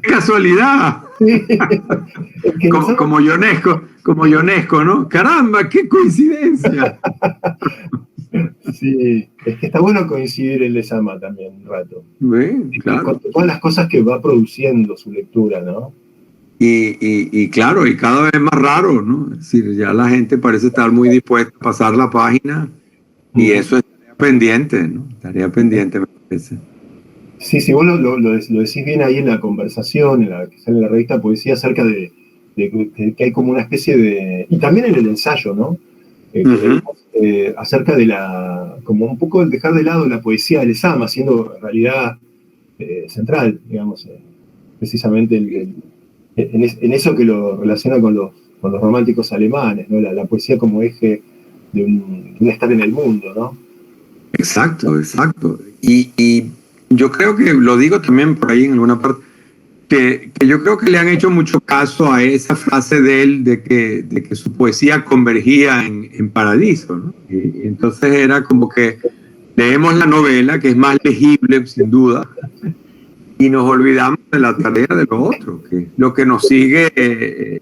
¡Qué casualidad! Sí. Es que Como Ionesco, ¿no? ¡Caramba, qué coincidencia! sí, es que está bueno coincidir en Lezama también un rato. Con Claro. todas las cosas que va produciendo su lectura, ¿no? Y claro, y cada vez más raro, ¿no? Es decir, ya la gente parece estar muy dispuesta a pasar la página y eso es tarea pendiente, ¿no? Tarea pendiente, me parece. Sí, sí, vos lo decís bien ahí en la conversación, en la que sale en la revista Poesía, acerca que hay como una especie de... Y también en el ensayo, ¿no? Uh-huh. Acerca de como un poco el dejar de lado la poesía de Lezama, siendo en realidad central, digamos, precisamente en eso que lo relaciona con los románticos alemanes, ¿no? La poesía como eje de un estar en el mundo, ¿no? Exacto, exacto. Y yo creo que lo digo también por ahí en alguna parte, que yo creo que le han hecho mucho caso a esa frase de él de que su poesía convergía en Paradiso, ¿no? Y entonces era como que leemos la novela, que es más legible, sin duda, y nos olvidamos de la tarea de lo otro, que es lo que nos sigue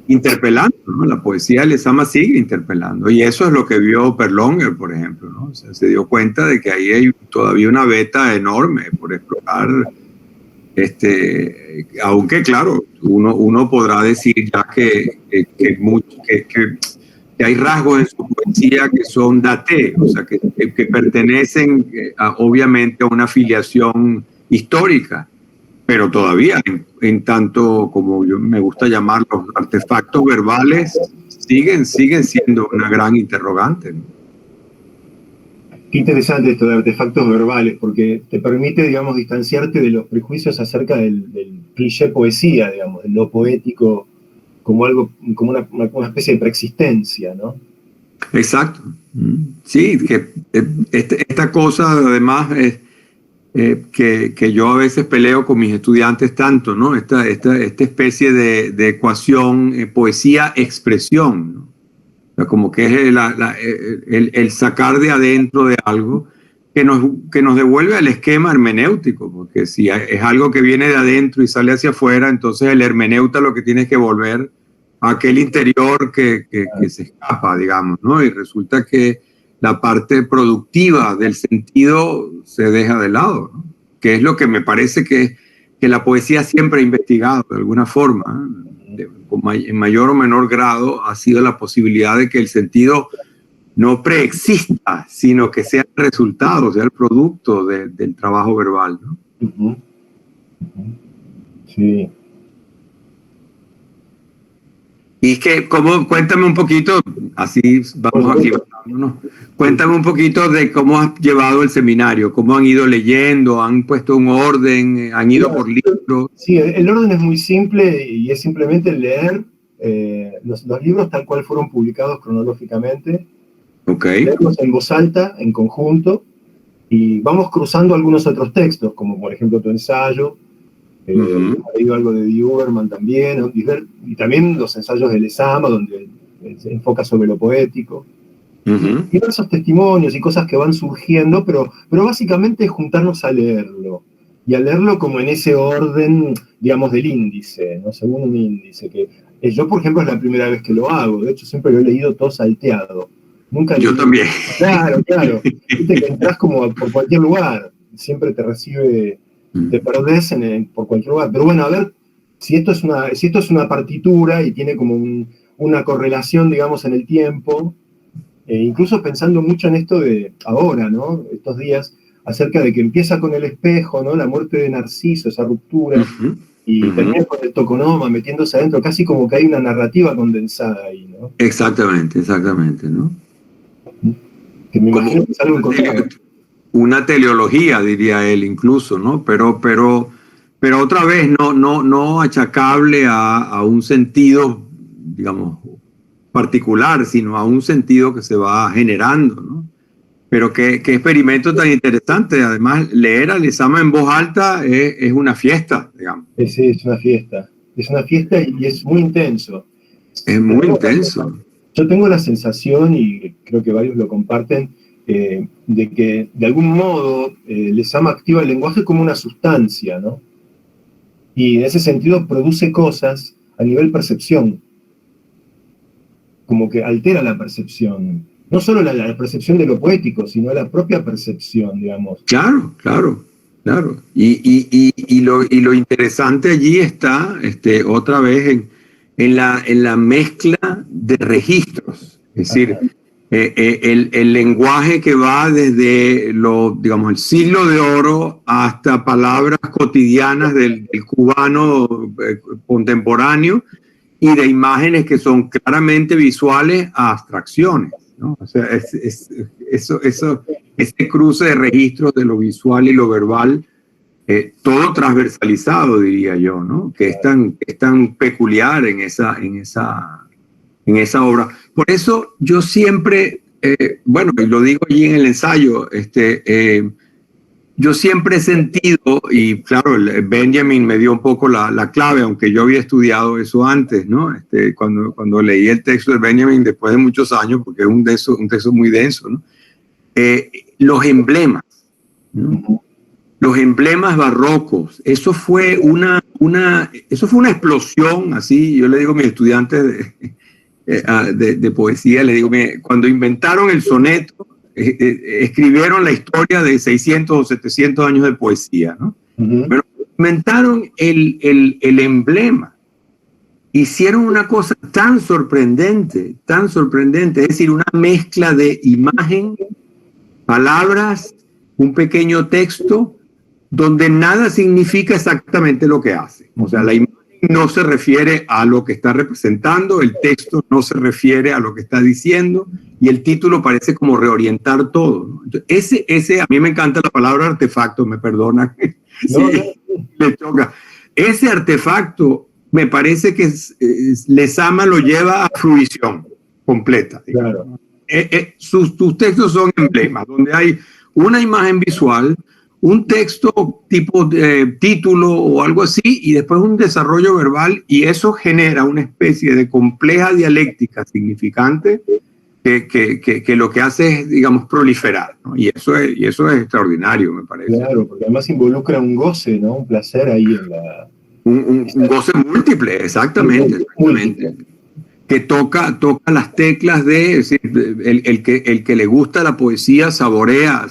interpelando, ¿no? La poesía de Lezama sigue interpelando, y eso es lo que vio Perlonger, por ejemplo, ¿no? O sea, se dio cuenta de que ahí hay todavía una beta enorme por explorar, aunque claro, uno podrá decir ya que hay rasgos en su poesía que son daté, o sea, que pertenecen obviamente a una filiación histórica, pero todavía, en tanto como yo me gusta llamar los artefactos verbales, siguen siendo una gran interrogante, ¿no? Qué interesante esto de artefactos verbales, porque te permite, digamos, distanciarte de los prejuicios acerca del cliché poesía, digamos, de lo poético como algo, como una especie de preexistencia, ¿no? Exacto. Sí, que esta cosa además es que yo a veces peleo con mis estudiantes tanto, ¿no? Esta especie de ecuación poesía-expresión, ¿no? O sea, como que es el sacar de adentro de algo que nos devuelve al esquema hermenéutico, porque si es algo que viene de adentro y sale hacia afuera, entonces el hermeneuta lo que tiene es que volver a aquel interior que se escapa, digamos, ¿no? Y resulta que la parte productiva del sentido se deja de lado, ¿no? Que es lo que me parece que la poesía siempre ha investigado de alguna forma, ¿eh? En mayor o menor grado, ha sido la posibilidad de que el sentido no preexista, sino que sea el resultado, sea el producto del trabajo verbal, ¿no? Uh-huh. Sí. Y es que, cuéntame un poquito, así vamos aquí, ¿no? Cuéntame un poquito de cómo has llevado el seminario, cómo han ido leyendo, han puesto un orden, han ido por libros. Sí, el orden es muy simple y es simplemente leer los libros tal cual fueron publicados cronológicamente, Okay. leerlos en voz alta, en conjunto, y vamos cruzando algunos otros textos, como por ejemplo tu ensayo, ha leído algo de Duberman también, y también los ensayos de Lezama, donde se enfoca sobre lo poético. Y diversos testimonios y cosas que van surgiendo, pero básicamente juntarnos a leerlo. Y a leerlo como en ese orden, digamos, del índice, ¿no? Según un índice. Que yo, por ejemplo, es la primera vez que lo hago. De hecho, siempre lo he leído todo salteado. Nunca Yo también. Claro, claro. Viste que entras como por cualquier lugar. Siempre te recibe, te perdés por cualquier lugar. Pero bueno, a ver, si esto es una partitura y tiene como una correlación, digamos, en el tiempo, incluso pensando mucho en esto de ahora, ¿no? Estos días, acerca de que empieza con el espejo, ¿no? La muerte de Narciso, esa ruptura, y termina con el toconoma metiéndose adentro, casi como que hay una narrativa condensada ahí, ¿no? Exactamente, ¿no? Que me imagino que es algo encontrado. Una teleología, diría él, incluso, ¿no? Pero otra vez no achacable a un sentido, digamos, particular, sino a un sentido que se va generando, ¿no? Pero qué experimento tan interesante. Además, leer a Lezama en voz alta es una fiesta, digamos. Sí, es una fiesta. Es una fiesta y es muy intenso. Es muy intenso. Yo tengo la sensación, y creo que varios lo comparten, de que de algún modo Lezama activa el lenguaje como una sustancia, ¿no? Y en ese sentido produce cosas a nivel percepción, como que altera la percepción. No solo la percepción de lo poético, sino la propia percepción, digamos. Claro, claro, claro. Y lo interesante allí está, otra vez, en la mezcla de registros. Es decir, el lenguaje que va desde digamos, el siglo de oro hasta palabras cotidianas del cubano contemporáneo, y de imágenes que son claramente visuales a abstracciones, ¿no? O sea, ese cruce de registros de lo visual y lo verbal, todo transversalizado, diría yo, ¿no? Que es tan peculiar en esa obra. Por eso yo siempre, bueno, y lo digo allí en el ensayo, yo siempre he sentido, y claro, Benjamin me dio un poco la clave, aunque yo había estudiado eso antes, ¿no? Cuando leí el texto de Benjamin después de muchos años, porque es un texto muy denso, ¿no? Los emblemas, ¿no? Los emblemas barrocos, eso fue una explosión, así, yo le digo a mis estudiantes de poesía, le digo, cuando inventaron el soneto, escribieron la historia de 600 o 700 años de poesía, ¿no? Pero inventaron el emblema. Hicieron una cosa tan sorprendente, es decir, una mezcla de imagen, palabras, un pequeño texto, donde nada significa exactamente lo que hace. O sea, la imagen no se refiere a lo que está representando, el texto no se refiere a lo que está diciendo, y el título parece como reorientar todo, ¿no? Entonces, a mí me encanta la palabra artefacto, me perdona, le choca. Ese artefacto me parece que Lezama lo lleva a fruición completa. Claro. Sus textos son emblemas, donde hay una imagen visual, un texto tipo título o algo así, y después un desarrollo verbal, y eso genera una especie de compleja dialéctica significante que lo que hace es, digamos, proliferar, ¿no? Y eso es extraordinario, me parece. Claro, porque además involucra un goce, ¿no? Un placer ahí en la... Un goce múltiple, exactamente. Que toca las teclas de, es decir, el que le gusta la poesía saborea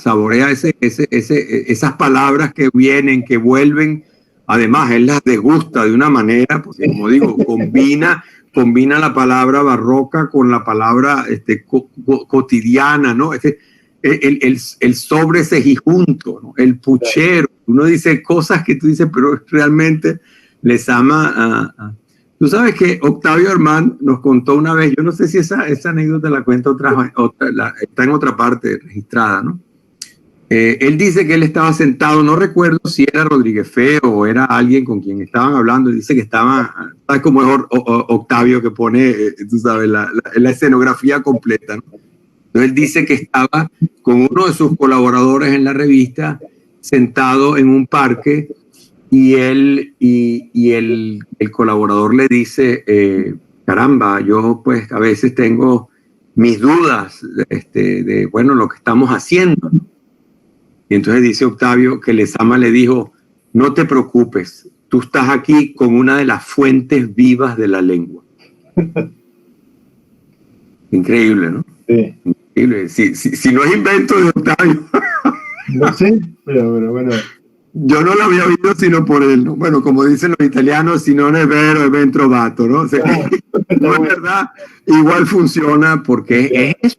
esas palabras que vienen, que vuelven. Además, él las degusta de una manera, porque como digo, combina la palabra barroca con la palabra cotidiana, ¿no? El sobresejijunto, ¿no? El puchero. Uno dice cosas que tú dices, pero realmente Lezama. Tú sabes que Octavio Armand nos contó una vez, yo no sé si esa anécdota la cuenta está en otra parte registrada, ¿no? Él dice que él estaba sentado, no recuerdo si era Rodríguez Feo o era alguien con quien estaban hablando, dice que estaba, ¿sabes cómo es Octavio que pone, tú sabes, la escenografía completa, ¿no? Entonces él dice que estaba con uno de sus colaboradores en la revista, sentado en un parque, y el colaborador le dice, caramba, yo pues a veces tengo mis dudas de bueno, lo que estamos haciendo, ¿no? Y entonces dice Octavio que Lezama le dijo, no te preocupes, tú estás aquí con una de las fuentes vivas de la lengua. Increíble, ¿no? Sí. Increíble. Si no es invento de Octavio. No sé, pero bueno. Yo no lo había oído sino por él, ¿no? Bueno, como dicen los italianos, si no es vero, es ben trovato, ¿no? O sea, no es verdad, igual funciona porque es eso,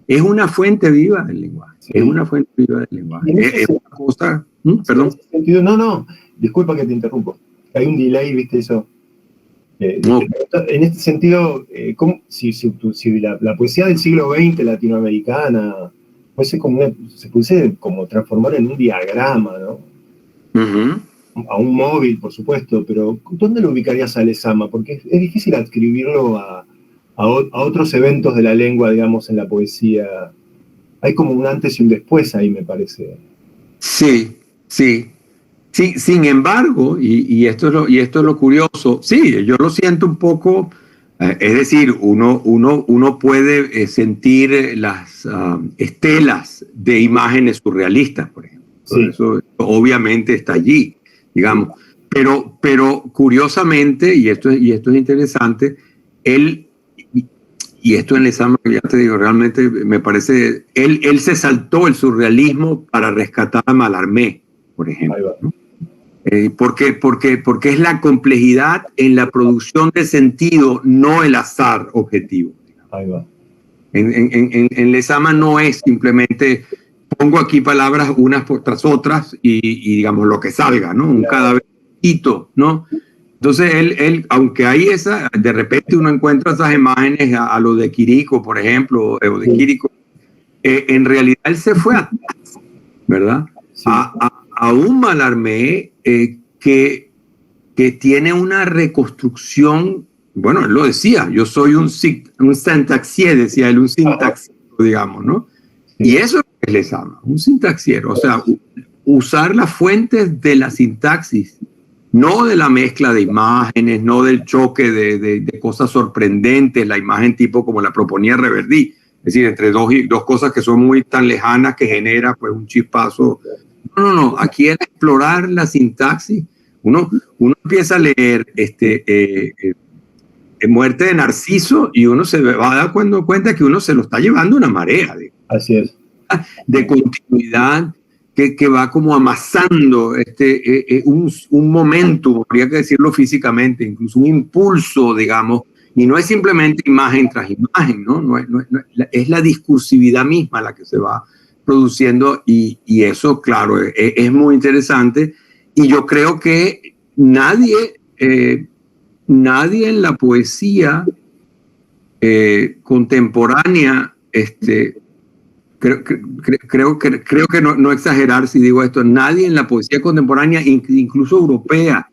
es una fuente viva del lenguaje, sí. Es una fuente viva del lenguaje. Es una cosa, perdón. En ese sentido, no, disculpa que te interrumpo, hay un delay, ¿viste eso? No. En este sentido, si la poesía del siglo XX latinoamericana se pudiese como transformar en un diagrama, ¿no? A un móvil, por supuesto, pero ¿dónde lo ubicarías a Lezama? Porque es difícil adscribirlo a otros eventos de la lengua, digamos, en la poesía. Hay como un antes y un después ahí, me parece. Sí. Sin embargo, y esto es lo curioso, sí, yo lo siento un poco Es decir, uno puede sentir las estelas de imágenes surrealistas, por ejemplo. Sí. Eso obviamente está allí, digamos. Pero curiosamente, y esto es interesante, él, y esto en el examen, ya te digo, realmente me parece, él se saltó el surrealismo para rescatar a Mallarmé, por ejemplo, ¿no? Porque es la complejidad en la producción de sentido, no el azar objetivo. Ahí va. En Lezama no es simplemente pongo aquí palabras unas tras otras y digamos lo que salga, ¿no? Un cadáverito, ¿no? Entonces él, aunque hay esa, de repente uno encuentra esas imágenes a lo de Quirico, por ejemplo, o de Quirico, en realidad él se fue atrás, ¿verdad? Sí. A un Mallarmé que tiene una reconstrucción, bueno, él lo decía, yo soy un sintaxier, decía él, un sintaxiero, digamos, ¿no? Sí. Y eso es lo que les llama, un sintaxiero, o sea, usar las fuentes de la sintaxis, no de la mezcla de imágenes, no del choque de cosas sorprendentes, la imagen tipo como la proponía Reverdí, es decir, entre dos cosas que son muy tan lejanas que genera pues un chispazo. No, aquí era explorar la sintaxis. Uno empieza a leer Muerte de Narciso y uno se va a dar cuenta que uno se lo está llevando una marea Así es. de continuidad que va como amasando un momento, habría que decirlo físicamente, incluso un impulso, digamos, y no es simplemente imagen tras imagen, ¿no? Es la discursividad misma la que se va produciendo y eso, claro, es muy interesante y yo creo que nadie en la poesía contemporánea, creo que no exagerar si digo esto, nadie en la poesía contemporánea, incluso europea,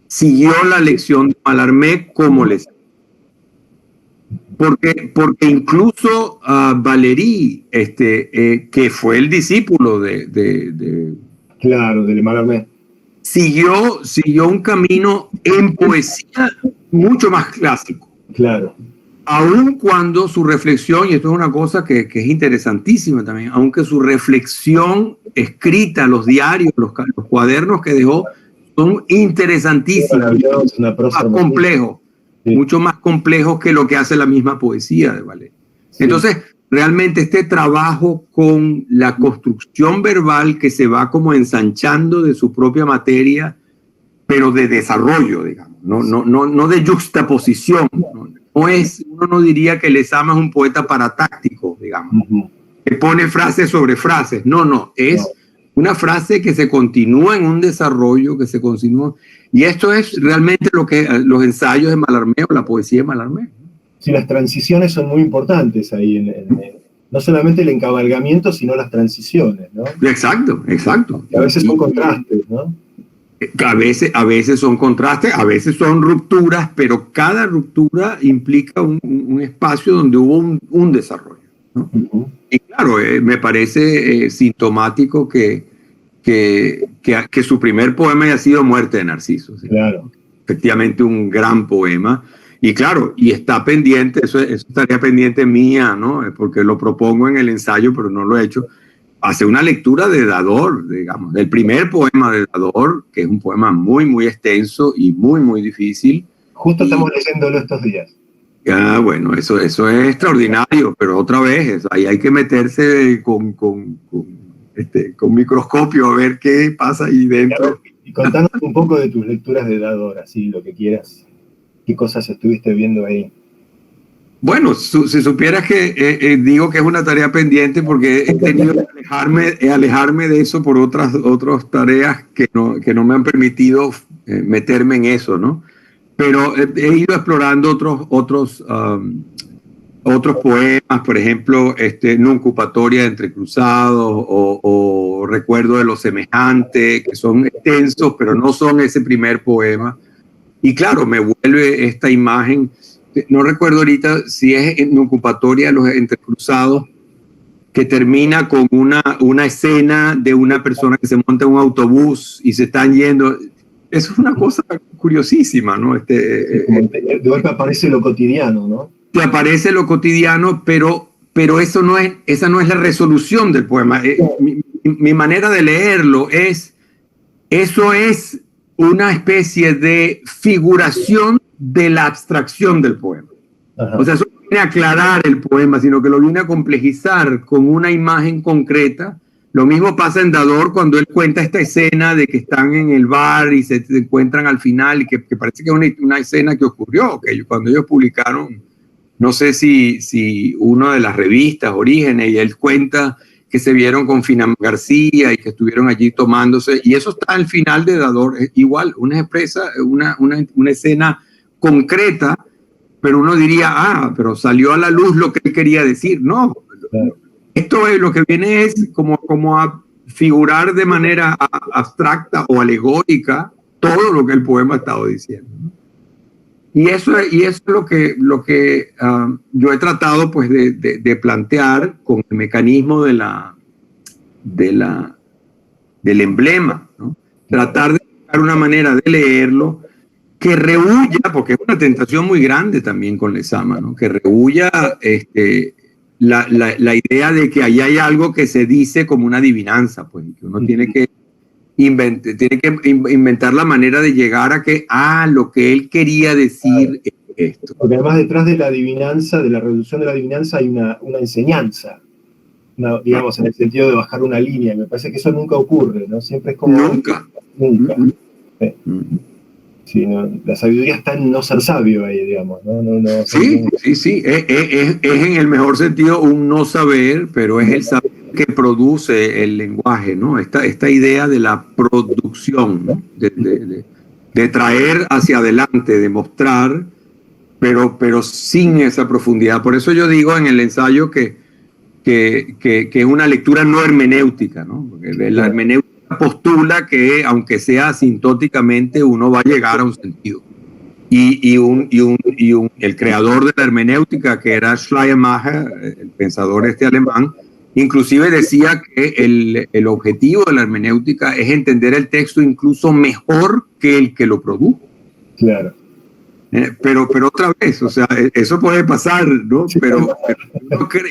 siguió la lección de Mallarmé como les. Porque incluso Valéry, que fue el discípulo Claro, de Mallarmé. siguió un camino en poesía mucho más clásico. Claro. Aun cuando su reflexión, y esto es una cosa que es interesantísima también, aunque su reflexión escrita, los diarios, los cuadernos que dejó, son interesantísimos, una prosa más complejos, sí. Mucho más complejos que lo que hace la misma poesía de Valéry. Sí. Entonces, realmente este trabajo con la construcción verbal que se va como ensanchando de su propia materia, pero de desarrollo, digamos, no de juxtaposición. Uno no diría que Lezama es un poeta paratáctico, digamos, que pone frases sobre frases. No, es una frase que se continúa en un desarrollo, que se continúa. Y esto es realmente lo que los ensayos de Mallarmé o la poesía de Mallarmé. Sí, las transiciones son muy importantes ahí, no solamente el encabalgamiento, sino las transiciones, ¿no? Exacto. Que a veces son contrastes, ¿no? A veces son contrastes, a veces son rupturas, pero cada ruptura implica un espacio donde hubo un desarrollo, ¿no? Y claro, me parece sintomático que su primer poema haya sido Muerte de Narciso. ¿Sí? Claro. Efectivamente un gran poema. Y claro, y está pendiente, eso estaría pendiente mía, ¿no? Porque lo propongo en el ensayo, pero no lo he hecho. Hace una lectura de Dador, digamos, del primer poema de Dador, que es un poema muy, muy extenso y muy, muy difícil. Justo estamos leyéndolo estos días. Bueno, eso es extraordinario, pero otra vez, ahí hay que meterse con microscopio a ver qué pasa ahí dentro. Y contanos un poco de tus lecturas de Dador, así, lo que quieras. ¿Qué cosas estuviste viendo ahí? Bueno, si supieras que digo que es una tarea pendiente porque he tenido que alejarme de eso por otras tareas que no me han permitido meterme en eso, ¿no? Pero he ido explorando otros poemas, por ejemplo, Nuncupatoria entre cruzados o Recuerdo de lo semejante, que son extensos, pero no son ese primer poema. Y claro, me vuelve esta imagen. No recuerdo ahorita si es en Nuncupatoria de los entrecruzados, que termina con una escena de una persona que se monta en un autobús y se están yendo. es una cosa curiosísima, ¿no? De golpe aparece lo cotidiano, ¿no? Te aparece lo cotidiano, pero esa no es la resolución del poema. Mi manera de leerlo eso es una especie de figuración de la abstracción del poema. Ajá. O sea, eso no viene a aclarar el poema, sino que lo viene a complejizar con una imagen concreta. Lo mismo pasa en Dador cuando él cuenta esta escena de que están en el bar y se encuentran al final y que parece que es una escena que ocurrió, que cuando ellos publicaron, no sé si una de las revistas, Orígenes, y él cuenta que se vieron con Finam García y que estuvieron allí tomándose, y eso está al final de Dador, es igual, una escena concreta, pero uno diría, pero salió a la luz lo que él quería decir. No, Claro. esto es lo que viene es como a figurar de manera abstracta o alegórica todo lo que el poema ha estado diciendo, ¿no? Y eso es lo que yo he tratado pues de plantear con el mecanismo del emblema, ¿no? Tratar de buscar una manera de leerlo que rehuya, porque es una tentación muy grande también con Lezama, ¿no? Que rehuya la idea de que ahí hay algo que se dice como una adivinanza, pues, que uno tiene que inventar la manera de llegar a que, lo que él quería decir es esto. Porque además detrás de la adivinanza, de la reducción de la adivinanza, hay una enseñanza, digamos, en el sentido de bajar una línea. Me parece que eso nunca ocurre, ¿no? Siempre es como... Nunca. Sí. Sí, no, la sabiduría está en no ser sabio ahí, digamos, ¿no? Sí. Es en el mejor sentido un no saber, pero es el saber que produce el lenguaje, ¿no? Esta idea de la producción, ¿no? De traer hacia adelante, de mostrar, pero sin esa profundidad. Por eso yo digo en el ensayo que es una lectura no hermenéutica, ¿no? Porque la hermenéutica postula que, aunque sea asintóticamente, uno va a llegar a un sentido. El creador de la hermenéutica, que era Schleiermacher, el pensador alemán, inclusive decía que el objetivo de la hermenéutica es entender el texto incluso mejor que el que lo produjo. Claro. Pero otra vez, o sea, eso puede pasar, ¿no? Sí, pero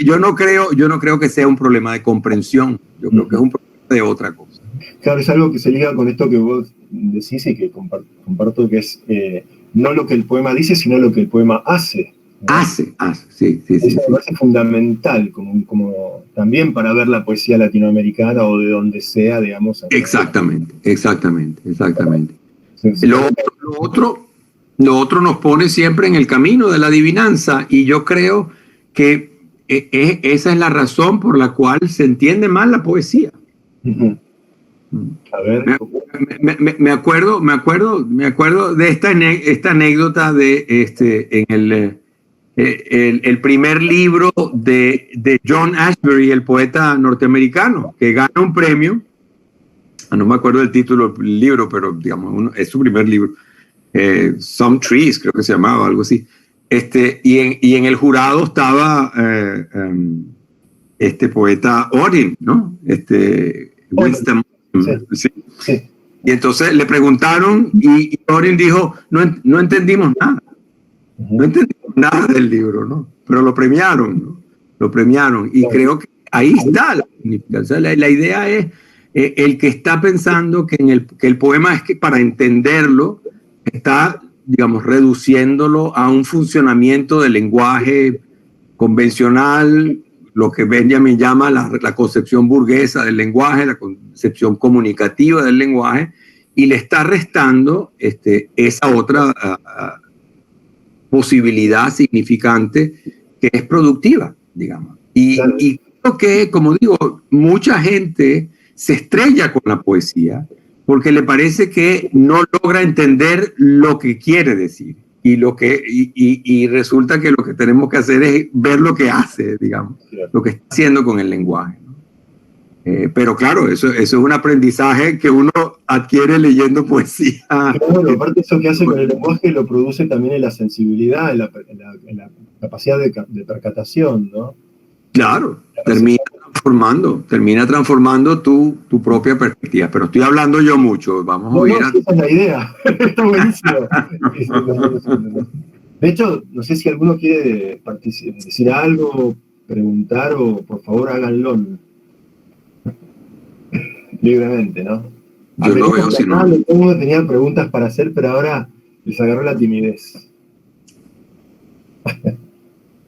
yo no creo que sea un problema de comprensión. Yo creo que es un problema de otra cosa. Claro, es algo que se liga con esto que vos decís y que comparto, que es no lo que el poema dice, sino lo que el poema hace, ¿no? Hace, sí. Eso me parece fundamental, como también para ver la poesía latinoamericana o de donde sea, digamos. Exactamente. Sí. Lo otro nos pone siempre en el camino de la adivinanza, y yo creo que esa es la razón por la cual se entiende mal la poesía. Uh-huh. A ver. Me acuerdo de esta anécdota de en el primer libro de John Ashbery, el poeta norteamericano, que gana un premio. No me acuerdo del título del libro, pero digamos, es su primer libro. Some Trees, creo que se llamaba, algo así. Y en el jurado estaba este poeta Odin, ¿no? Winston. Sí. Y entonces le preguntaron y Odin dijo, no entendimos nada. No entendimos nada del libro, ¿no? Pero lo premiaron, ¿no? Lo premiaron. Y creo que ahí está la significación. O sea, la idea es el que está pensando que el poema es que para entenderlo está, digamos, reduciéndolo a un funcionamiento del lenguaje convencional, lo que Benjamin llama la concepción burguesa del lenguaje, la concepción comunicativa del lenguaje, y le está restando esa otra posibilidad significante que es productiva, digamos. Y creo que, como digo, mucha gente se estrella con la poesía porque le parece que no logra entender lo que quiere decir. Y resulta que lo que tenemos que hacer es ver lo que hace, digamos, lo que está haciendo con el lenguaje, ¿no? Pero claro, eso es un aprendizaje que uno adquiere leyendo poesía. Pero bueno, aparte eso que hace con el lenguaje lo produce también en la sensibilidad, en la capacidad de percatación, ¿no? Claro, termina termina transformando tu propia perspectiva. Pero estoy hablando yo mucho, vamos a ver. Esa es la idea, está buenísimo. De hecho, no sé si alguno quiere decir algo, preguntar o por favor háganlo libremente, ¿no? Yo no veo si no. Todo el mundo tenía preguntas para hacer, pero ahora les agarró la timidez.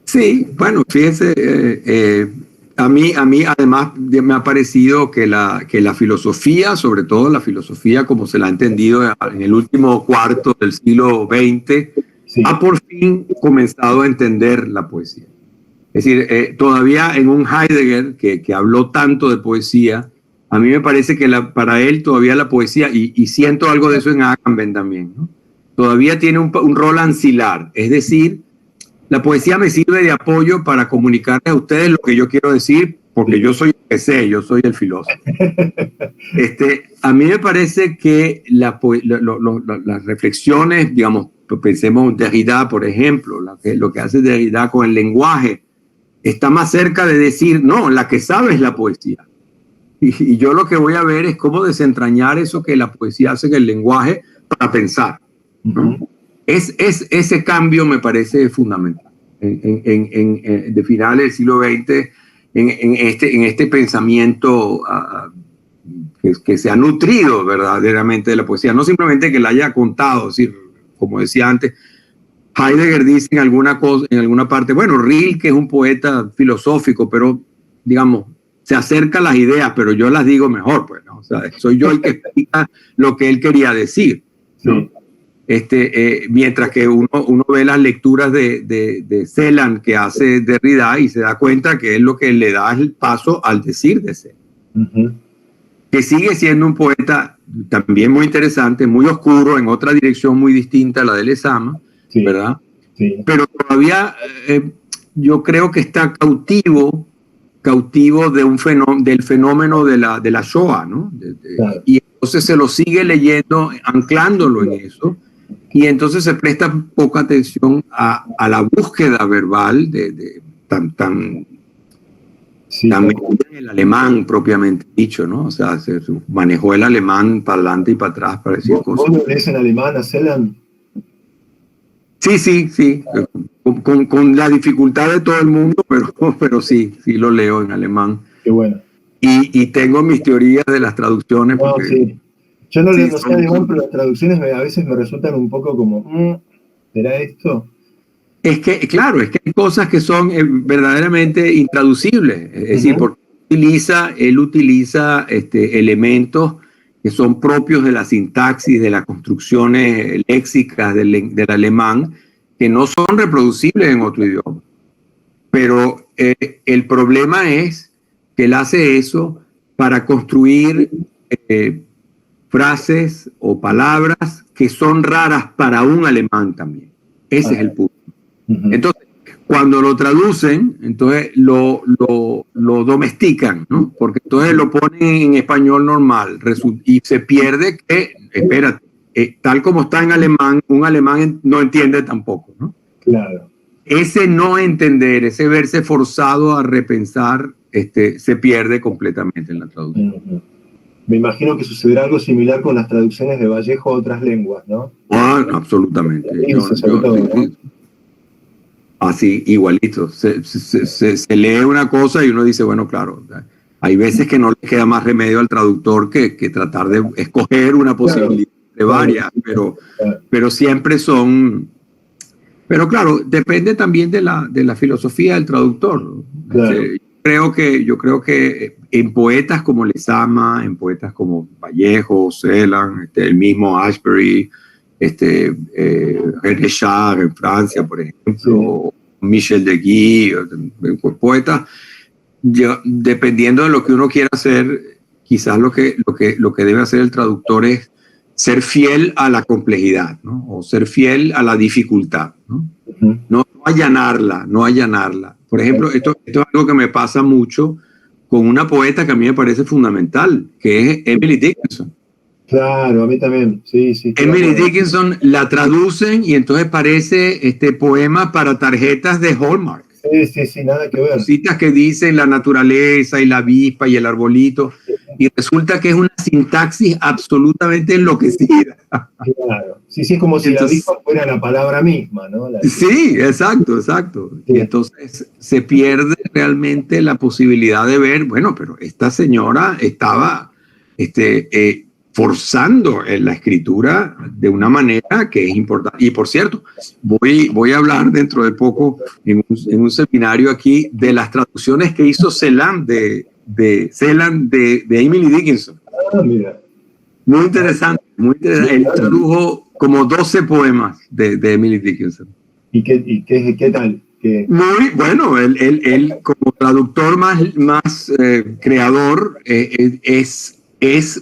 Sí, bueno, fíjese, a mí además me ha parecido que la filosofía, sobre todo la filosofía como se la ha entendido en el último cuarto del siglo XX, sí, ha por fin comenzado a entender la poesía. Es decir, todavía en un Heidegger que habló tanto de poesía, a mí me parece que para él todavía la poesía, y siento algo de eso en Agamben también, ¿no? Todavía tiene un rol ancilar, es decir, la poesía me sirve de apoyo para comunicarles a ustedes lo que yo quiero decir, porque yo soy el que sé, yo soy el filósofo. A mí me parece que las reflexiones, digamos, pensemos en Derrida, por ejemplo, lo que hace Derrida con el lenguaje, está más cerca de decir, no, la que sabe es la poesía. Y yo lo que voy a ver es cómo desentrañar eso que la poesía hace en el lenguaje para pensar, ¿no? Ese cambio me parece fundamental de finales del siglo XX en este pensamiento que se ha nutrido verdaderamente de la poesía, no simplemente que la haya contado, es decir, como decía antes, Heidegger dice en alguna parte, bueno, Rilke es un poeta filosófico, pero digamos, se acerca a las ideas, pero yo las digo mejor, pues, ¿no? O sea, soy yo el que explica lo que él quería decir, ¿no? Sí. Mientras que uno ve las lecturas de Celan que hace Derrida y se da cuenta que es lo que le da el paso al decir de Celan. Que sigue siendo un poeta también muy interesante, muy oscuro, en otra dirección muy distinta a la de Lezama, sí, ¿verdad? Sí. Pero todavía yo creo que está cautivo del fenómeno de la Shoah, ¿no? Claro. Y entonces se lo sigue leyendo, anclándolo en eso. Y entonces se presta poca atención a la búsqueda verbal tan el alemán propiamente dicho, ¿no? O sea, se manejó el alemán para adelante y para atrás para decir cosas. ¿Vos lo lees en alemán a Celan? Sí. Con la dificultad de todo el mundo, pero sí lo leo en alemán. Qué bueno. Y tengo mis teorías de las traducciones. No, sí. Yo no sé alemán, pero las traducciones a veces me resultan un poco como, ¿será esto? Es que, claro, es que hay cosas que son verdaderamente intraducibles. Es decir, porque él utiliza elementos que son propios de la sintaxis, de las construcciones léxicas del alemán, que no son reproducibles en otro idioma. Pero el problema es que él hace eso para construir frases o palabras que son raras para un alemán también. Ese es el punto. Entonces, cuando lo traducen, entonces lo domestican, ¿no? Porque entonces lo ponen en español normal y se pierde que, espérate, tal como está en alemán, un alemán no entiende tampoco, ¿no? Claro. Ese no entender, ese verse forzado a repensar, se pierde completamente en la traducción. Me imagino que sucederá algo similar con las traducciones de Vallejo a otras lenguas, ¿no? Absolutamente. Así, igualito. Se lee una cosa y uno dice, bueno, claro, hay veces que no le queda más remedio al traductor que tratar de escoger una posibilidad de varias, pero siempre son... Pero claro, depende también de la filosofía del traductor. Claro. Yo creo que en poetas como Lezama, en poetas como Vallejo, Celan, el mismo Ashbery, René Char en Francia, por ejemplo, Michel Deguy, poetas, dependiendo de lo que uno quiera hacer, quizás lo que debe hacer el traductor es ser fiel a la complejidad, ¿no? O ser fiel a la dificultad, ¿no? No allanarla. Por ejemplo, esto es algo que me pasa mucho con una poeta que a mí me parece fundamental, que es Emily Dickinson. Claro, a mí también, sí. Emily Dickinson la traducen y entonces parece poema para tarjetas de Hallmark. Sí, nada que ver. Cositas que dicen la naturaleza y la avispa y el arbolito, y resulta que es una sintaxis absolutamente enloquecida. Claro. Sí, es como si Entonces, la avispa fuera la palabra misma, ¿no? sí, exacto. Y entonces se pierde realmente la posibilidad de ver, bueno, pero esta señora estaba forzando la escritura de una manera que es importante. Y por cierto, voy a hablar dentro de poco en un seminario aquí de las traducciones que hizo Celan de Emily Dickinson. Ah, mira. Muy interesante, muy interesante. Él tradujo como 12 poemas de Emily Dickinson. ¿Y qué tal? Muy bueno, él como traductor más creador es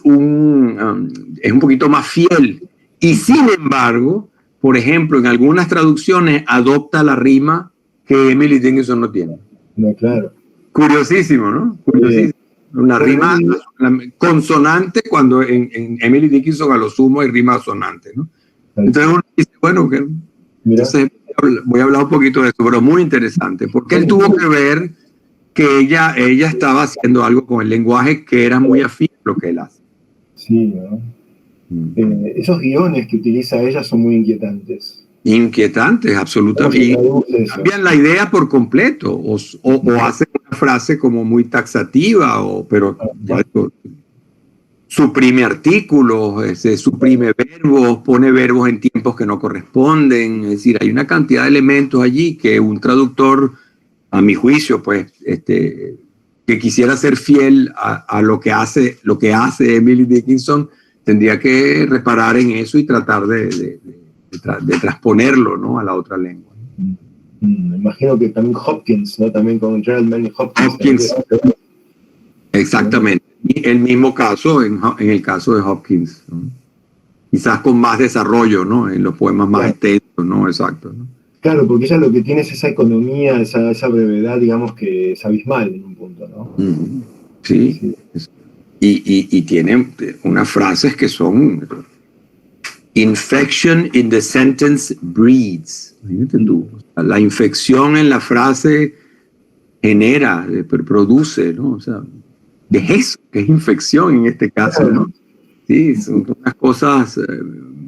un poquito más fiel. Y sin embargo, por ejemplo, en algunas traducciones adopta la rima que Emily Dickinson no tiene. No, claro. Curiosísimo, ¿no? Curiosísimo. Una rima consonante cuando en Emily Dickinson a lo sumo hay rima sonante, ¿no? Entonces uno dice, bueno, entonces voy a hablar un poquito de esto, pero muy interesante, porque él tuvo que ver que ella estaba haciendo algo con el lenguaje que era muy afín a lo que él hace. Sí, ¿no? Esos guiones que utiliza ella son muy inquietantes. Inquietantes, absolutamente. Y cambian la idea por completo, o hacen una frase como muy taxativa, pero ya suprime artículos, suprime verbos, pone verbos en tiempos que no corresponden. Es decir, hay una cantidad de elementos allí que un traductor, a mi juicio, pues, que quisiera ser fiel a lo que hace Emily Dickinson, tendría que reparar en eso y tratar de transponerlo, ¿no, a la otra lengua. Me imagino que también Hopkins, ¿no? También con Gerald Manley Hopkins. Exactamente. Y el mismo caso en el caso de Hopkins, ¿no? Quizás con más desarrollo, ¿no? En los poemas más extensos, ¿no? Exacto, ¿no? Claro, porque ella lo que tiene es esa economía, esa brevedad, digamos, que es abismal en un punto, ¿no? Sí. Y tiene unas frases que son infection in the sentence breeds. La infección en la frase genera, produce, ¿no? O sea, ¿qué es eso? ¿Qué es infección en este caso, no? Sí, son unas cosas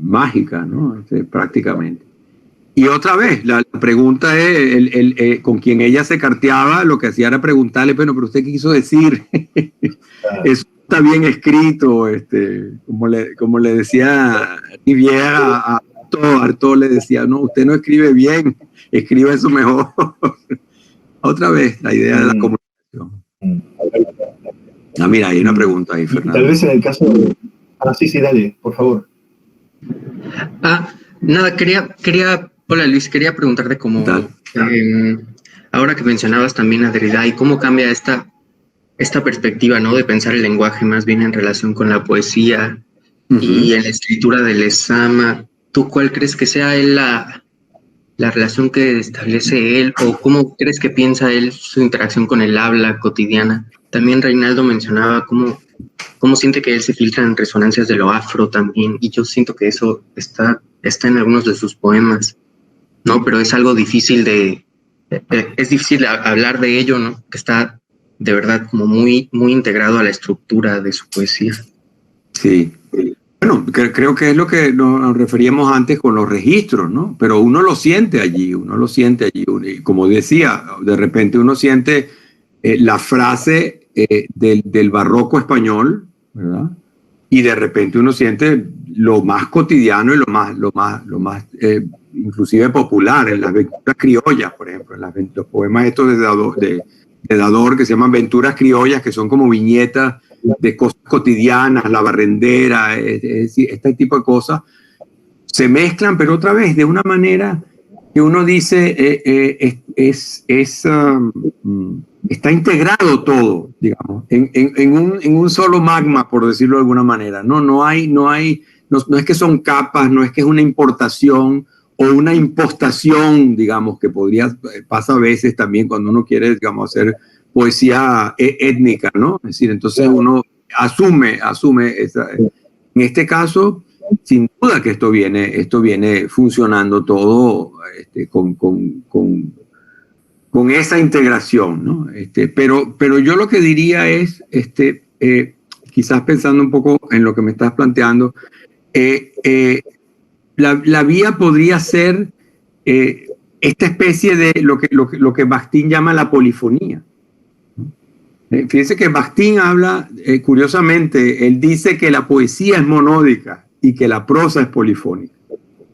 mágicas, ¿no? Prácticamente. Y otra vez, la pregunta es, con quien ella se carteaba, lo que hacía era preguntarle, bueno, pero ¿usted qué quiso decir? Eso está bien escrito, como le decía Riviera a Artaud le decía, no, usted no escribe bien, escribe eso mejor. Otra vez, la idea de la comunicación. Mira, hay una pregunta ahí, Fernando. Tal vez en el caso de... sí, dale, por favor. Nada, hola Luis, quería preguntarte cómo, ahora que mencionabas también a Derrida y cómo cambia esta perspectiva, ¿no? De pensar el lenguaje más bien en relación con la poesía y en la escritura de Lezama. ¿Tú cuál crees que sea la relación que establece él o cómo crees que piensa él su interacción con el habla cotidiana? También Reinaldo mencionaba cómo siente que él se filtra en resonancias de lo afro también, y yo siento que eso está en algunos de sus poemas, ¿no? Pero es algo difícil es difícil hablar de ello, ¿no? Que está de verdad como muy, muy integrado a la estructura de su poesía. Sí. Bueno, creo que es lo que nos referíamos antes con los registros, ¿no? Pero uno lo siente allí. Y como decía, de repente uno siente la frase del barroco español, ¿verdad? Y de repente uno siente lo más cotidiano y lo más inclusive popular en las aventuras criollas, por ejemplo, en los poemas estos de Dador que se llaman Aventuras Criollas, que son como viñetas de cosas cotidianas, la barrendera, este tipo de cosas, se mezclan, pero otra vez de una manera que uno dice está integrado todo, digamos, en un solo magma, por decirlo de alguna manera. No es que son capas, no es que es una importación o una impostación, digamos, que pasa a veces también cuando uno quiere, digamos, hacer poesía étnica, ¿no? Es decir, entonces uno asume en este caso, sin duda que esto viene funcionando todo con con esa integración, ¿no? Pero yo lo que diría es, quizás pensando un poco en lo que me estás planteando, la vía podría ser esta especie de lo que Bakhtin llama la polifonía. Fíjense que Bakhtin habla, curiosamente, él dice que la poesía es monódica y que la prosa es polifónica,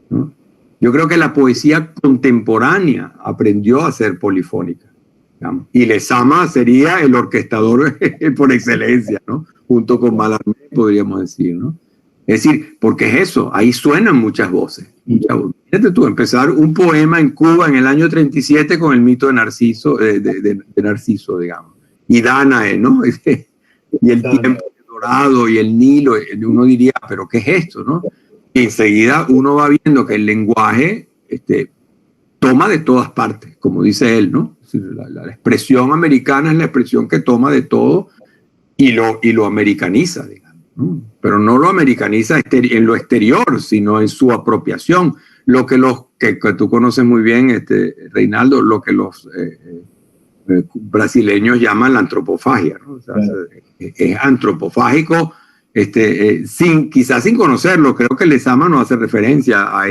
¿no? Yo creo que la poesía contemporánea aprendió a ser polifónica, digamos, y Lezama sería el orquestador por excelencia, ¿no? Junto con Mallarmé, podríamos decir, ¿no? Es decir, porque es eso, ahí suenan muchas voces. Fíjate tú, empezar un poema en Cuba en el año 37 con el mito de Narciso, de Narciso, digamos, y Dánae, ¿no? Y el tiempo dorado y el Nilo, uno diría, ¿pero qué es esto, no? Y enseguida uno va viendo que el lenguaje toma de todas partes, como dice él, ¿no? La expresión americana es la expresión que toma de todo y lo americaniza, digamos, ¿no? Pero no lo americaniza en lo exterior, sino en su apropiación. Lo que que tú conoces muy bien, Reinaldo, lo que los brasileños llaman la antropofagia, ¿no? O sea, es antropofágico. Quizás sin conocerlo, creo que Lezama no hace referencia a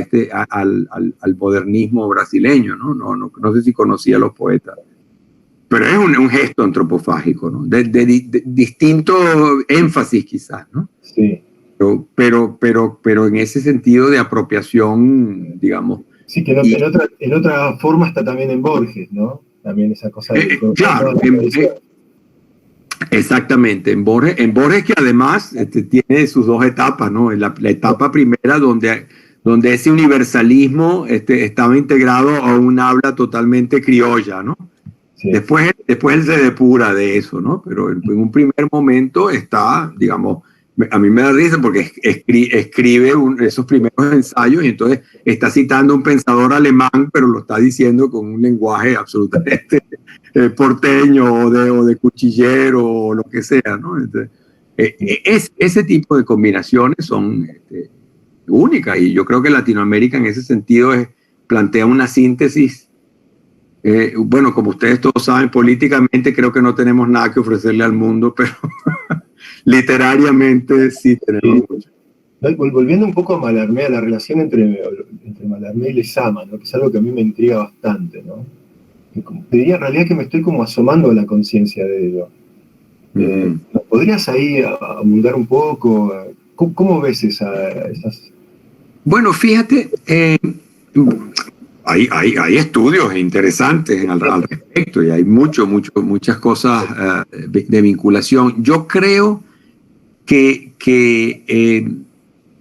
al modernismo brasileño, ¿no? No sé si conocía a los poetas, pero es un gesto antropofágico, ¿no? De distinto énfasis quizás, ¿no? Sí. Pero en ese sentido de apropiación, digamos. Sí, que en otra forma está también en Borges, ¿no? También esa cosa de... Claro, exactamente, en Borges que además tiene sus dos etapas, ¿no? La etapa primera donde ese universalismo estaba integrado a un habla totalmente criolla, ¿no? Sí. Después él se depura de eso, ¿no? Pero en un primer momento está, digamos, a mí me da risa porque escribe esos primeros ensayos y entonces está citando a un pensador alemán, pero lo está diciendo con un lenguaje absolutamente porteño o de cuchillero o lo que sea, ¿no? Entonces, ese tipo de combinaciones son únicas y yo creo que Latinoamérica en ese sentido plantea una síntesis. Bueno, como ustedes todos saben, políticamente creo que no tenemos nada que ofrecerle al mundo, pero literariamente sí tenemos mucho. Volviendo un poco a Mallarmé, a la relación entre Mallarmé y Lezama, ¿no? Que es algo que a mí me intriga bastante, ¿no? Te diría en realidad que me estoy como asomando a la conciencia de ello. ¿Nos podrías ahí abundar un poco? ¿Cómo ves esas...? Bueno, fíjate, hay estudios interesantes al respecto y hay muchas cosas de vinculación. Yo creo que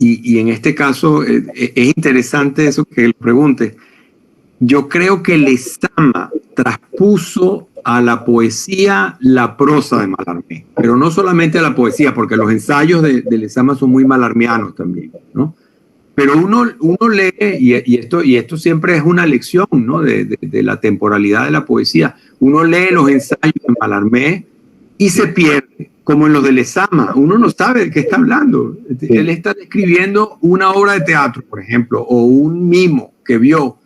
y en este caso es interesante eso que él pregunte. Yo creo que Lezama traspuso a la poesía la prosa de Mallarmé, pero no solamente a la poesía, porque los ensayos de Lezama son muy malarmianos también, ¿no? Pero uno lee, y esto siempre es una lección, ¿no? de la temporalidad de la poesía. Uno lee los ensayos de Mallarmé y se pierde, como en los de Lezama. Uno no sabe de qué está hablando. Sí. Él está describiendo una obra de teatro, por ejemplo, o un mimo que vio.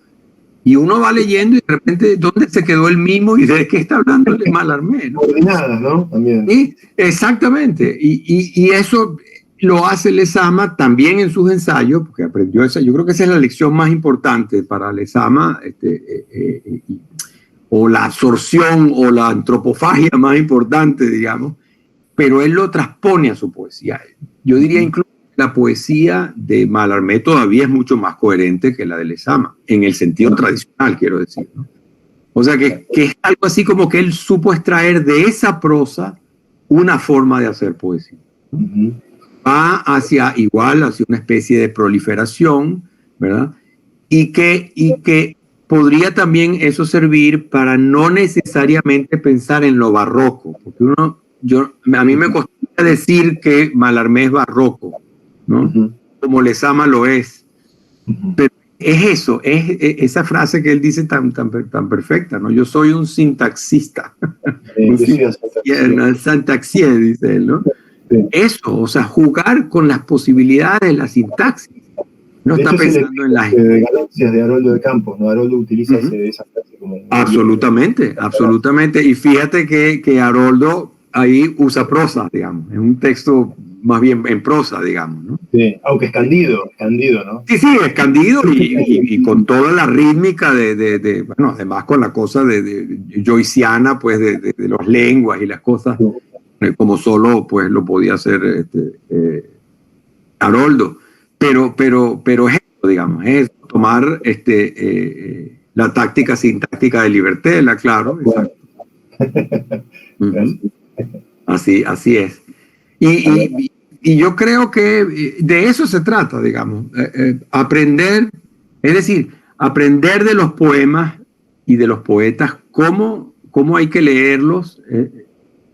Y uno va leyendo y de repente, ¿dónde se quedó el mimo y de qué está hablando de Mallarmé, ¿no? Coordinadas, ¿no? También. Sí, exactamente. Y eso lo hace Lezama también en sus ensayos, porque aprendió esa. Yo creo que esa es la lección más importante para Lezama, o la absorción o la antropofagia más importante, digamos, pero él lo transpone a su poesía. Yo diría incluso que la poesía de Mallarmé todavía es mucho más coherente que la de Lezama, en el sentido tradicional, quiero decir, ¿no? O sea, que es algo así como que él supo extraer de esa prosa una forma de hacer poesía, ¿no? Va hacia una especie de proliferación, ¿verdad? Y que podría también eso servir para no necesariamente pensar en lo barroco, porque a mí me costaría decir que Mallarmé es barroco, ¿no? Como Lezama lo es. Pero es eso, es esa frase que él dice tan perfecta, ¿no? Yo soy un sintaxista. Un sintaxier, dice él, ¿no? Sí. Eso, o sea, jugar con las posibilidades de la sintaxis. No está pensando en las galaxias de Haroldo de Campos, ¿no? Haroldo utiliza esa frase como Absolutamente, absolutamente. Y fíjate que Haroldo ahí usa prosa, digamos. Es un texto más bien en prosa, digamos, ¿no? Sí, aunque escandido, ¿no? Sí, escandido y con toda la rítmica bueno, además con la cosa de joyciana, pues de las lenguas y las cosas, como solo pues lo podía hacer Haroldo. Pero es eso, digamos, es tomar la táctica sintáctica de Libertela, claro. Exacto. Así es. Y yo creo que de eso se trata, digamos, aprender, es decir, aprender de los poemas y de los poetas cómo hay que leerlos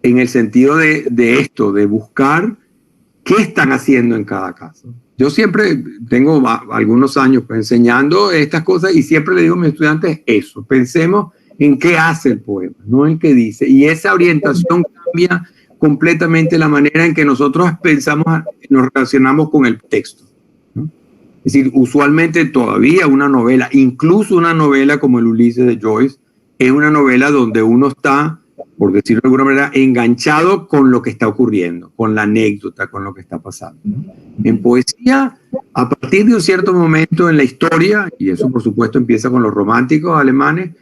en el sentido de esto, de buscar qué están haciendo en cada caso. Yo siempre tengo algunos años pues, enseñando estas cosas y siempre le digo a mis estudiantes eso, pensemos en qué hace el poema, no en qué dice. Y esa orientación cambia completamente la manera en que nosotros pensamos, nos relacionamos con el texto, ¿no? Es decir, usualmente todavía una novela, incluso una novela como el Ulises de Joyce, es una novela donde uno está, por decirlo de alguna manera, enganchado con lo que está ocurriendo, con la anécdota, con lo que está pasando. En poesía, a partir de un cierto momento en la historia, y eso por supuesto empieza con los románticos alemanes,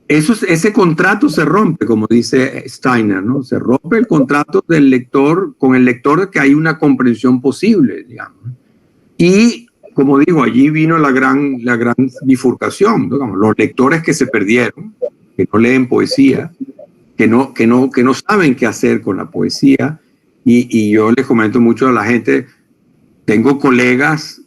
ese contrato se rompe, como dice Steiner, ¿no? Se rompe el contrato del lector con el lector de que hay una comprensión posible, digamos. Y, como digo, allí vino la gran bifurcación, digamos, los lectores que se perdieron, que no leen poesía, que no saben qué hacer con la poesía, y yo les comento mucho a la gente, tengo colegas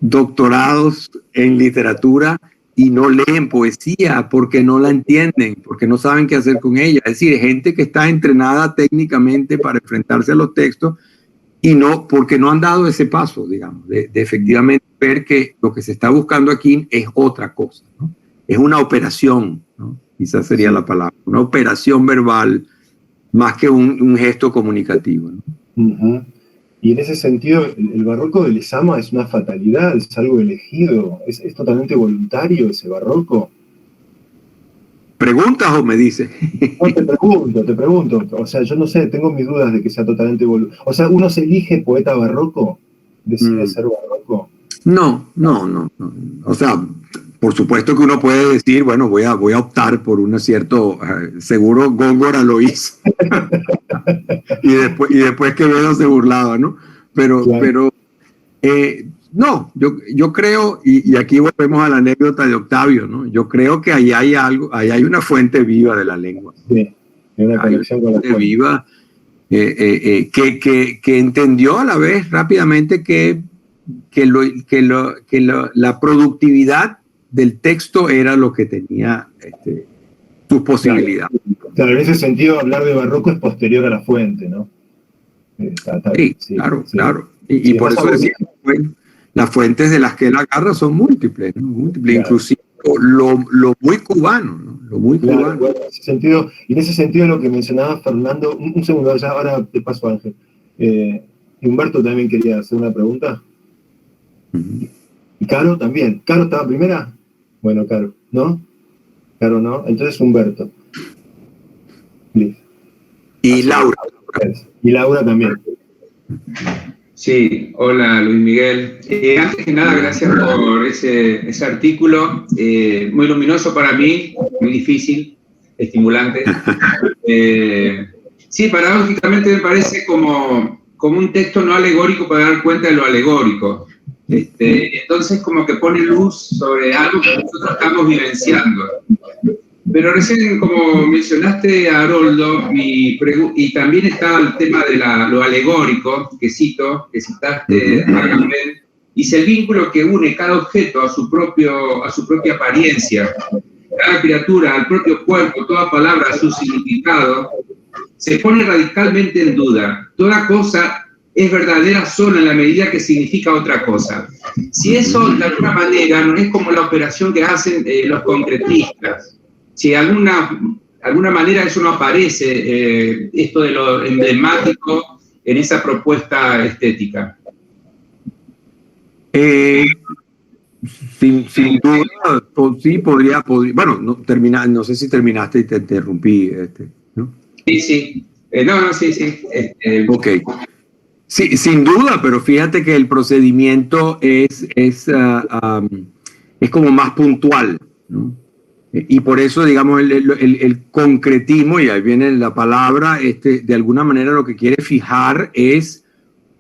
doctorados en literatura y no leen poesía porque no la entienden, porque no saben qué hacer con ella. Es decir, gente que está entrenada técnicamente para enfrentarse a los textos y no, porque no han dado ese paso, digamos, de efectivamente ver que lo que se está buscando aquí es otra cosa, ¿no? Es una operación, ¿no? Quizás sería la palabra, una operación verbal más que un gesto comunicativo, ¿no? Uh-huh. Y en ese sentido, el barroco de Lezama es una fatalidad, es algo elegido, es totalmente voluntario ese barroco. ¿Preguntas o me dices? No, te pregunto. O sea, yo no sé, tengo mis dudas de que sea totalmente voluntario. O sea, ¿uno se elige poeta barroco? ¿Decide ser barroco? No. O sea, por supuesto que uno puede decir, bueno, voy a optar por un cierto, seguro Góngora lo hizo. y después Quevedo se burlaba, ¿no? Pero no, yo creo, y aquí volvemos a la anécdota de Octavio, ¿no? Yo creo que ahí hay algo, ahí hay una fuente viva de la lengua. Sí, hay una conexión con la fuente viva que entendió a la vez rápidamente que la productividad del texto era lo que tenía sus posibilidades. Claro, en ese sentido hablar de barroco es posterior a la fuente, ¿no? Sí, claro. Y por eso decía, las fuentes de las que él agarra son múltiples, ¿no? Múltiples, claro. Inclusive lo muy cubano, ¿no? Lo muy cubano. Bueno, en ese sentido lo que mencionaba Fernando, un segundo, ya ahora te paso a Ángel. Humberto también quería hacer una pregunta. ¿Y Caro también? ¿Caro estaba primera? Bueno, Caro, ¿no? Caro no, entonces Humberto. Listo. Y Laura. Y Laura también. Sí, hola Luis Miguel. Antes que nada, gracias por ese artículo, muy luminoso para mí, muy difícil, estimulante. Sí, paradójicamente me parece como un texto no alegórico para dar cuenta de lo alegórico. Entonces como que pone luz sobre algo que nosotros estamos vivenciando. Pero recién, como mencionaste a Haroldo, y también está el tema de lo alegórico, que citaste a Agamben, dice el vínculo que une cada objeto a su propia apariencia, cada criatura al propio cuerpo, toda palabra a su significado, se pone radicalmente en duda. Toda cosa es verdadera solo en la medida que significa otra cosa. Si eso, de alguna manera, no es como la operación que hacen los concretistas, si de alguna manera eso no aparece, esto de lo emblemático en esa propuesta estética. Sí, Sin duda, sí podría, bueno, no sé si terminaste y te interrumpí, ¿no? Sí. Sí. Ok. Sí, sin duda, pero fíjate que el procedimiento es como más puntual, ¿no? Y por eso, digamos, el concretismo, y ahí viene la palabra, de alguna manera lo que quiere fijar es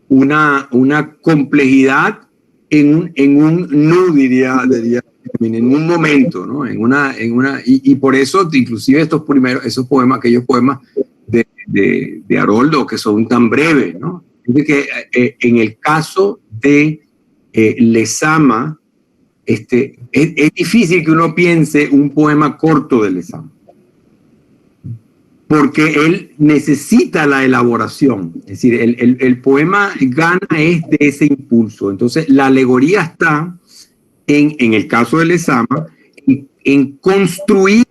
una complejidad en un nu, diría, en un momento, ¿no? Y por eso, inclusive esos poemas, aquellos poemas de Haroldo, que son tan breves, ¿no? Es que en el caso de Lezama, es difícil que uno piense un poema corto de Lezama, porque él necesita la elaboración, es decir, el poema gana es de ese impulso. Entonces, la alegoría está en el caso de Lezama, en construir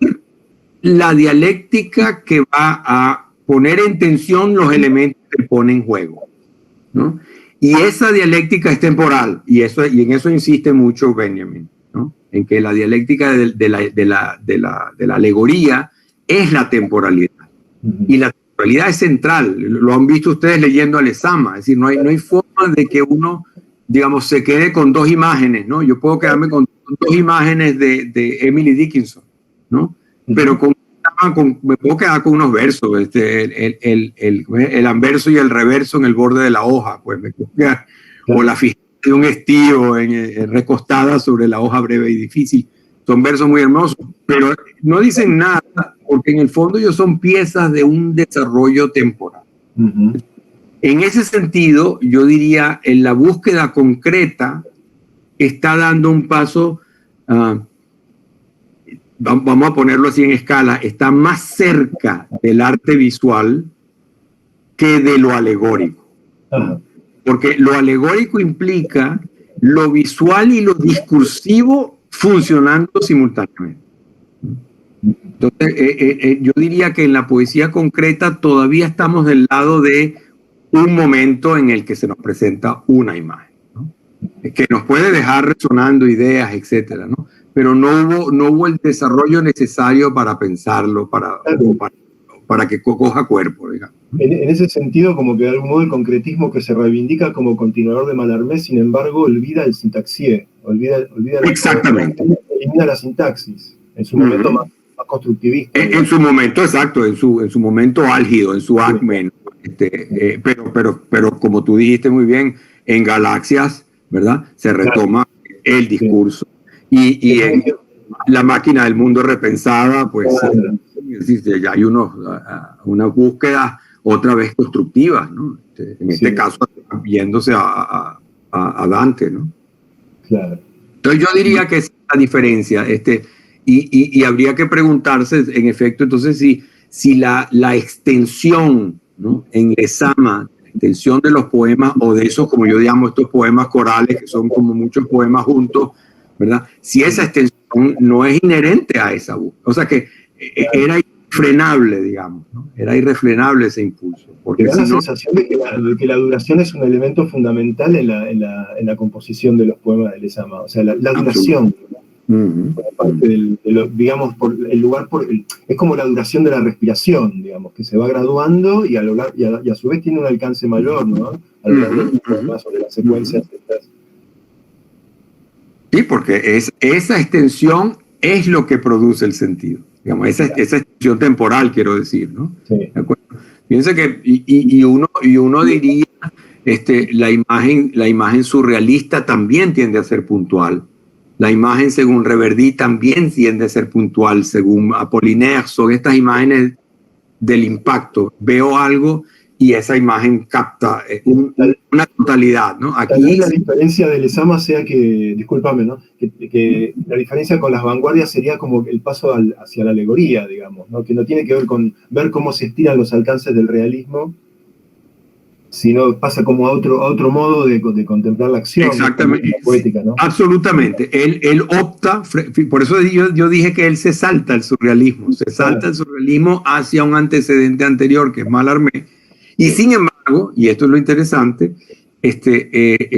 la dialéctica que va a poner en tensión los elementos que pone en juego, ¿no? Y esa dialéctica es temporal, y en eso insiste mucho Benjamin, ¿no? En que la dialéctica de la alegoría es la temporalidad. Y la temporalidad es central. Lo han visto ustedes leyendo a Lezama. Es decir, no hay forma de que uno, digamos, se quede con dos imágenes, ¿no? Yo puedo quedarme con dos imágenes de Emily Dickinson, ¿no? Pero me puedo quedar con unos versos, el anverso y el reverso en el borde de la hoja, pues me puedo quedar, o la fijación de un estío recostada sobre la hoja breve y difícil. Son versos muy hermosos, pero no dicen nada, porque en el fondo ellos son piezas de un desarrollo temporal. En ese sentido, yo diría, en la búsqueda concreta está dando un paso, vamos a ponerlo así en escala, está más cerca del arte visual que de lo alegórico. Porque lo alegórico implica lo visual y lo discursivo funcionando simultáneamente. Entonces, yo diría que en la poesía concreta todavía estamos del lado de un momento en el que se nos presenta una imagen, ¿no? Que nos puede dejar resonando ideas, etcétera, ¿no? Pero no hubo el desarrollo necesario para pensarlo, para que coja cuerpo, digamos. En ese sentido, como que de algún modo el concretismo que se reivindica como continuador de Mallarmé, sin embargo, olvida el sintaxié, olvida Exactamente. Elimina la sintaxis, en su momento más constructivista. En su momento, exacto, en su momento álgido, en su acme. Pero como tú dijiste muy bien, en Galaxias, ¿verdad? Se retoma el discurso. Y en La máquina del mundo repensada, pues ya hay una búsqueda otra vez constructiva, ¿no? En este caso, viéndose a Dante, ¿no? Claro. Entonces yo diría que es la diferencia, y habría que preguntarse, en efecto, entonces si la extensión, ¿no? En Lezama, la extensión de los poemas, o de esos, como yo llamo, estos poemas corales, que son como muchos poemas juntos, ¿verdad? Si esa extensión no es inherente a esa búsqueda, o sea que era irrefrenable, digamos, ¿no? Era irrefrenable ese impulso. Porque da la sensación de que la duración es un elemento fundamental en la composición de los poemas de Lezama, o sea, la duración. Por parte digamos, por el lugar, es como la duración de la respiración, digamos, que se va graduando y a su vez tiene un alcance mayor, ¿no? Sobre las secuencias. Sí, porque esa extensión es lo que produce el sentido, digamos, esa extensión temporal, quiero decir, ¿no? Sí. ¿De acuerdo? Fíjense que, y uno diría, la imagen surrealista también tiende a ser puntual. La imagen, según Reverdy, también tiende a ser puntual, según Apollinaire. Son estas imágenes del impacto. Veo algo y esa imagen capta una totalidad, ¿no? Aquí tal vez la diferencia de Lezama sea que, discúlpame, ¿no? Que la diferencia con las vanguardias sería como el paso hacia la alegoría, digamos, ¿no? Que no tiene que ver con ver cómo se estiran los alcances del realismo, sino pasa como a otro modo de contemplar la acción. Exactamente. La poética, ¿no? Absolutamente. Él opta, por eso yo dije que él se salta el surrealismo, el surrealismo hacia un antecedente anterior, que es Mallarmé, y sin embargo, y esto es lo interesante,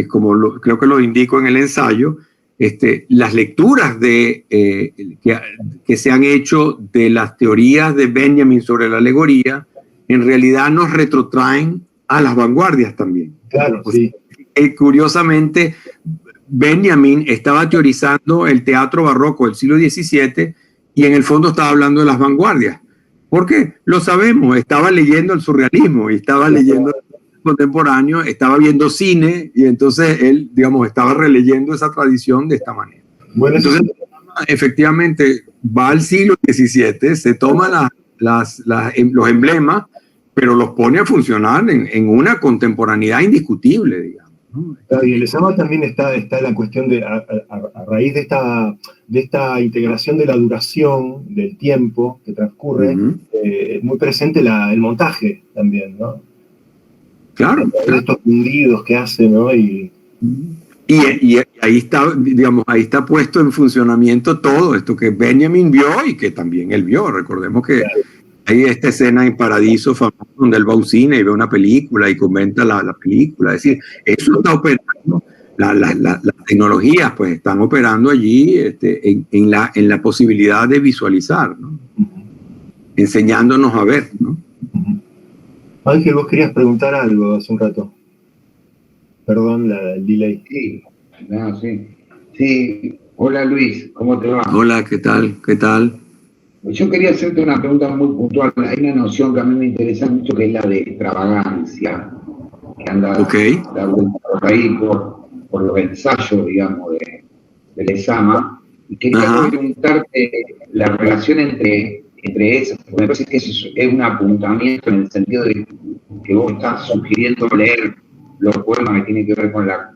como creo que lo indico en el ensayo, las lecturas que se han hecho de las teorías de Benjamin sobre la alegoría, en realidad nos retrotraen a las vanguardias también. Claro, sí. Curiosamente, Benjamin estaba teorizando el teatro barroco del siglo XVII y en el fondo estaba hablando de las vanguardias. ¿Por qué? Lo sabemos, estaba leyendo el surrealismo y estaba leyendo el contemporáneo, estaba viendo cine y entonces él, digamos, estaba releyendo esa tradición de esta manera. Bueno, entonces, efectivamente, va al siglo XVII, se toma los emblemas, pero los pone a funcionar en una contemporaneidad indiscutible, digamos. Y el Lezama también está la cuestión de, a raíz de esta integración de la duración, del tiempo que transcurre, muy presente el montaje también, ¿no? Claro. Estos fundidos que hace, ¿no? Y ahí está, digamos, ahí está puesto en funcionamiento todo esto que Benjamin vio y que también él vio. Recordemos que hay esta escena en Paradiso famosa donde él va a un cine y ve una película y comenta la película. Es decir, eso está operando, las tecnologías pues están operando allí en la posibilidad de visualizar, ¿no? Enseñándonos a ver, ¿no? Ángel, vos querías preguntar algo hace un rato. Perdón el delay. Sí, no, sí. Sí, hola Luis, ¿cómo te va? Hola, ¿qué tal? ¿Qué tal? Yo quería hacerte una pregunta muy puntual. Hay una noción que a mí me interesa mucho, que es la de extravagancia, que anda por ahí por los ensayos, digamos, de Lezama. Y quería preguntarte la relación entre esas, porque me parece que eso es un apuntamiento en el sentido de que vos estás sugiriendo leer los poemas que tienen que ver con la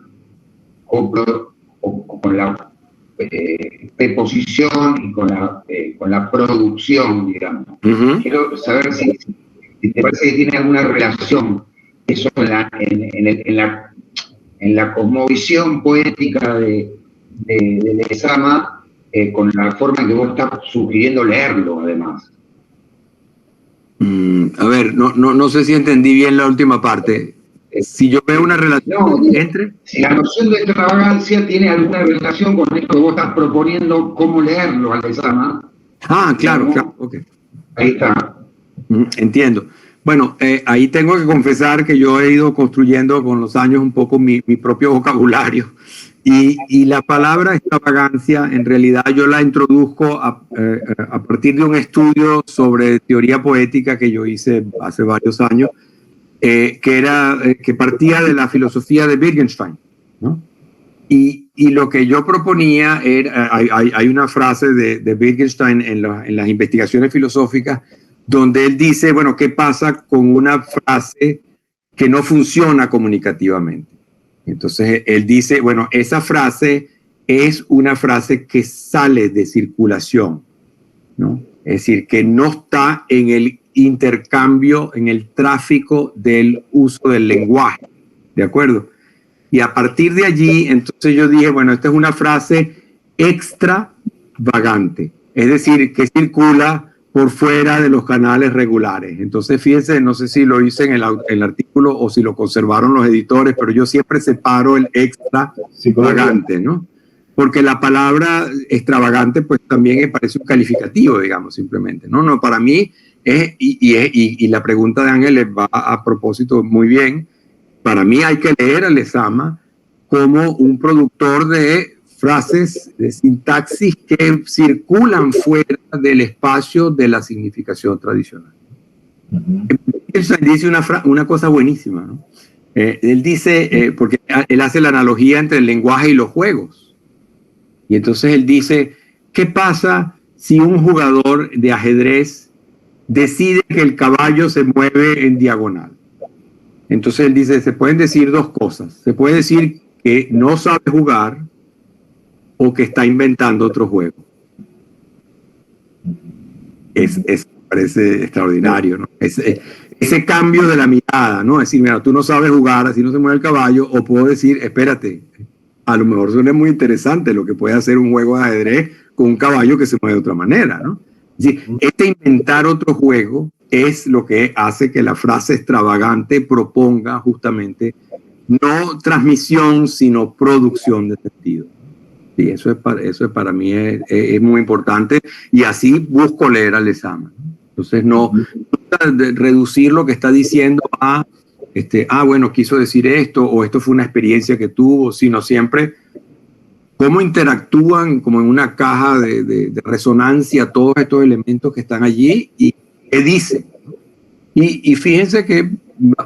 preposición y con la producción, digamos. Quiero saber si te parece que tiene alguna relación eso en la cosmovisión poética de Lezama con la forma en que vos estás sugiriendo leerlo, además. A ver, no sé si entendí bien la última parte. Si yo veo una relación entre... Si la noción de extravagancia tiene alguna relación con esto que vos estás proponiendo, cómo leerlo al Lezama. Claro, ok. Ahí está. Entiendo. Bueno, ahí tengo que confesar que yo he ido construyendo con los años un poco mi propio vocabulario. Y la palabra extravagancia, en realidad yo la introduzco a partir de un estudio sobre teoría poética que yo hice hace varios años, que partía de la filosofía de Wittgenstein, ¿no? Y lo que yo proponía era, hay una frase de Wittgenstein en las investigaciones filosóficas donde él dice, bueno, ¿qué pasa con una frase que no funciona comunicativamente? Entonces él dice, bueno, esa frase es una frase que sale de circulación, ¿no? Es decir, que no está en el intercambio, en el tráfico del uso del lenguaje, ¿de acuerdo? Y a partir de allí, entonces yo dije, bueno, esta es una frase extravagante, es decir, que circula por fuera de los canales regulares. Entonces, fíjense, no sé si lo hice en el artículo o si lo conservaron los editores, pero yo siempre separo el extravagante, ¿no? Porque la palabra extravagante, pues también me parece un calificativo, digamos, simplemente. No, para mí y la pregunta de Ángel va a propósito muy bien. Para mí hay que leer a Lezama como un productor de frases de sintaxis que circulan fuera del espacio de la significación tradicional. Él dice una cosa buenísima, ¿no? Él dice, porque él hace la analogía entre el lenguaje y los juegos. Y entonces él dice, ¿qué pasa si un jugador de ajedrez decide que el caballo se mueve en diagonal? Entonces él dice, se pueden decir dos cosas. Se puede decir que no sabe jugar o que está inventando otro juego. Me parece extraordinario, ¿no? Ese cambio de la mirada, ¿no? Es decir, mira, tú no sabes jugar, así no se mueve el caballo, o puedo decir, espérate, a lo mejor suena muy interesante lo que puede hacer un juego de ajedrez con un caballo que se mueve de otra manera, ¿no? Es decir, inventar otro juego es lo que hace que la frase extravagante proponga justamente no transmisión, sino producción de sentido. Sí, eso es para mí es muy importante, y así busco leer al Lezama. Entonces no reducir lo que está diciendo a bueno, quiso decir esto, o esto fue una experiencia que tuvo, sino siempre cómo interactúan como en una caja de resonancia todos estos elementos que están allí y qué dicen. Y fíjense que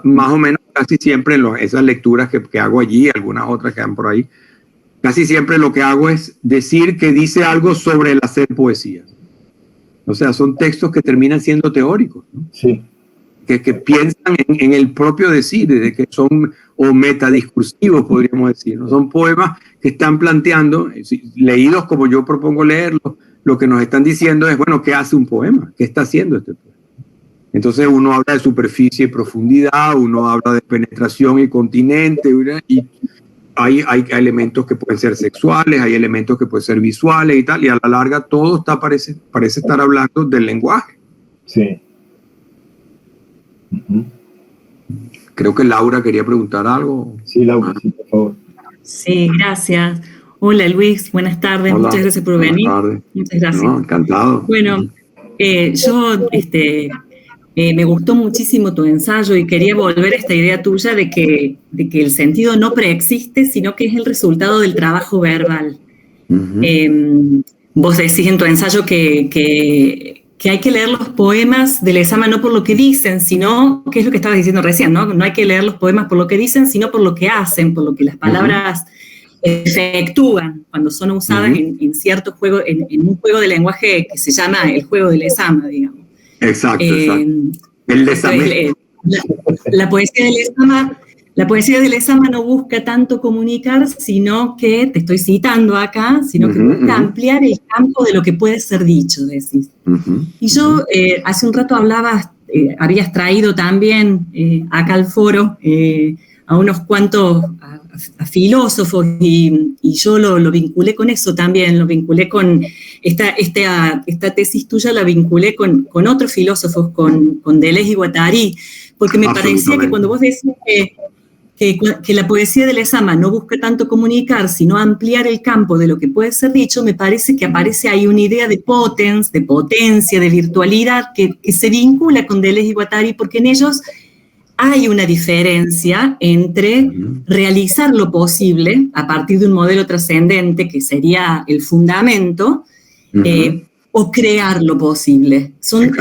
más o menos casi siempre en esas lecturas que hago allí, algunas otras que dan por ahí, casi siempre lo que hago es decir que dice algo sobre el hacer poesía. O sea, son textos que terminan siendo teóricos, ¿no? Sí. Que piensan en el propio decir, de que son o metadiscursivos, podríamos decir, ¿no? Son poemas que están planteando, leídos como yo propongo leerlos, lo que nos están diciendo es, bueno, ¿qué hace un poema? ¿Qué está haciendo este poema? Entonces uno habla de superficie y profundidad, uno habla de penetración y continente, y hay elementos que pueden ser sexuales, hay elementos que pueden ser visuales y tal, y a la larga todo parece estar hablando del lenguaje. Sí. Creo que Laura quería preguntar algo. Sí, Laura, sí, por favor. Sí, gracias. Hola Luis, buenas tardes. Hola, muchas gracias por venir. Muchas gracias. No, encantado. Bueno, yo me gustó muchísimo tu ensayo y quería volver a esta idea tuya de que el sentido no preexiste, sino que es el resultado del trabajo verbal. Vos decís en tu ensayo que hay que leer los poemas de Lezama no por lo que dicen, sino, que es lo que estabas diciendo recién, ¿no? No hay que leer los poemas por lo que dicen, sino por lo que hacen, por lo que las palabras efectúan cuando son usadas en cierto juego, en un juego de lenguaje que se llama el juego de Lezama, digamos. Exacto. El Lezama. La poesía de Lezama no busca tanto comunicar, sino que, te estoy citando acá, sino que busca ampliar el campo de lo que puede ser dicho, decís. Y yo hace un rato habías traído también acá al foro a unos cuantos a filósofos y yo lo vinculé con eso también, lo vinculé con esta tesis tuya, la vinculé con otros filósofos, con Deleuze y Guattari, porque me parecía que cuando vos decís que la poesía de Lezama no busca tanto comunicar, sino ampliar el campo de lo que puede ser dicho, me parece que aparece ahí una idea de potencia, de virtualidad, que se vincula con Deleuze y Guattari, porque en ellos hay una diferencia entre realizar lo posible a partir de un modelo trascendente, que sería el fundamento, o crear lo posible. Son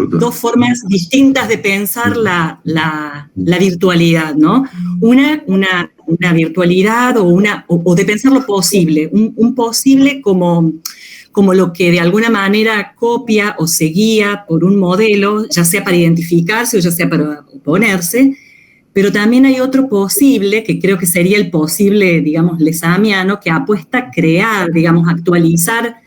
dos formas distintas de pensar la virtualidad, ¿no? Una virtualidad o de pensar lo posible, un posible como lo que de alguna manera copia o se guía por un modelo, ya sea para identificarse o ya sea para oponerse, pero también hay otro posible, que creo que sería el posible, digamos, lezamiano, que apuesta a crear, digamos, actualizar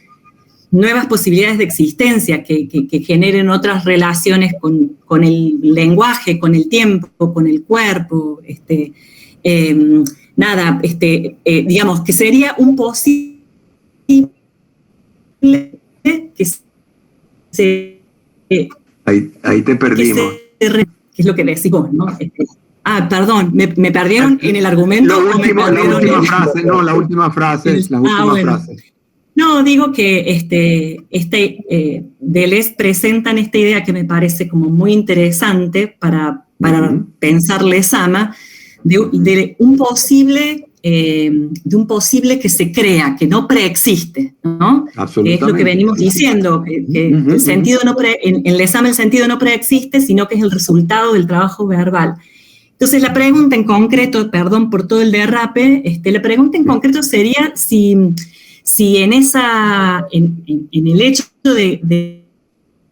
nuevas posibilidades de existencia que generen otras relaciones con el lenguaje, con el tiempo, con el cuerpo, digamos, que sería un posible que se... Ahí te perdimos. Que es lo que decimos, ¿no? Perdón, ¿me perdieron en el argumento? La última frase. No, digo que Deleuze presentan esta idea que me parece como muy interesante para pensar Lezama, de un posible que se crea, que no preexiste, ¿no? Es lo que venimos diciendo, que el sentido en Lezama el sentido no preexiste, sino que es el resultado del trabajo verbal. Entonces la pregunta en concreto, perdón por todo el derrape, la pregunta en concreto sería si en el hecho de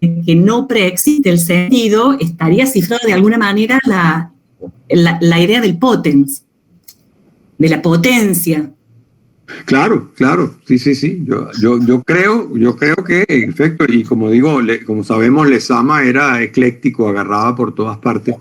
que no preexiste el sentido, estaría cifrado de alguna manera la idea del potens, de la potencia. Claro, sí. Yo creo que, en efecto, y como digo, como sabemos, Lezama era ecléctico, agarraba por todas partes.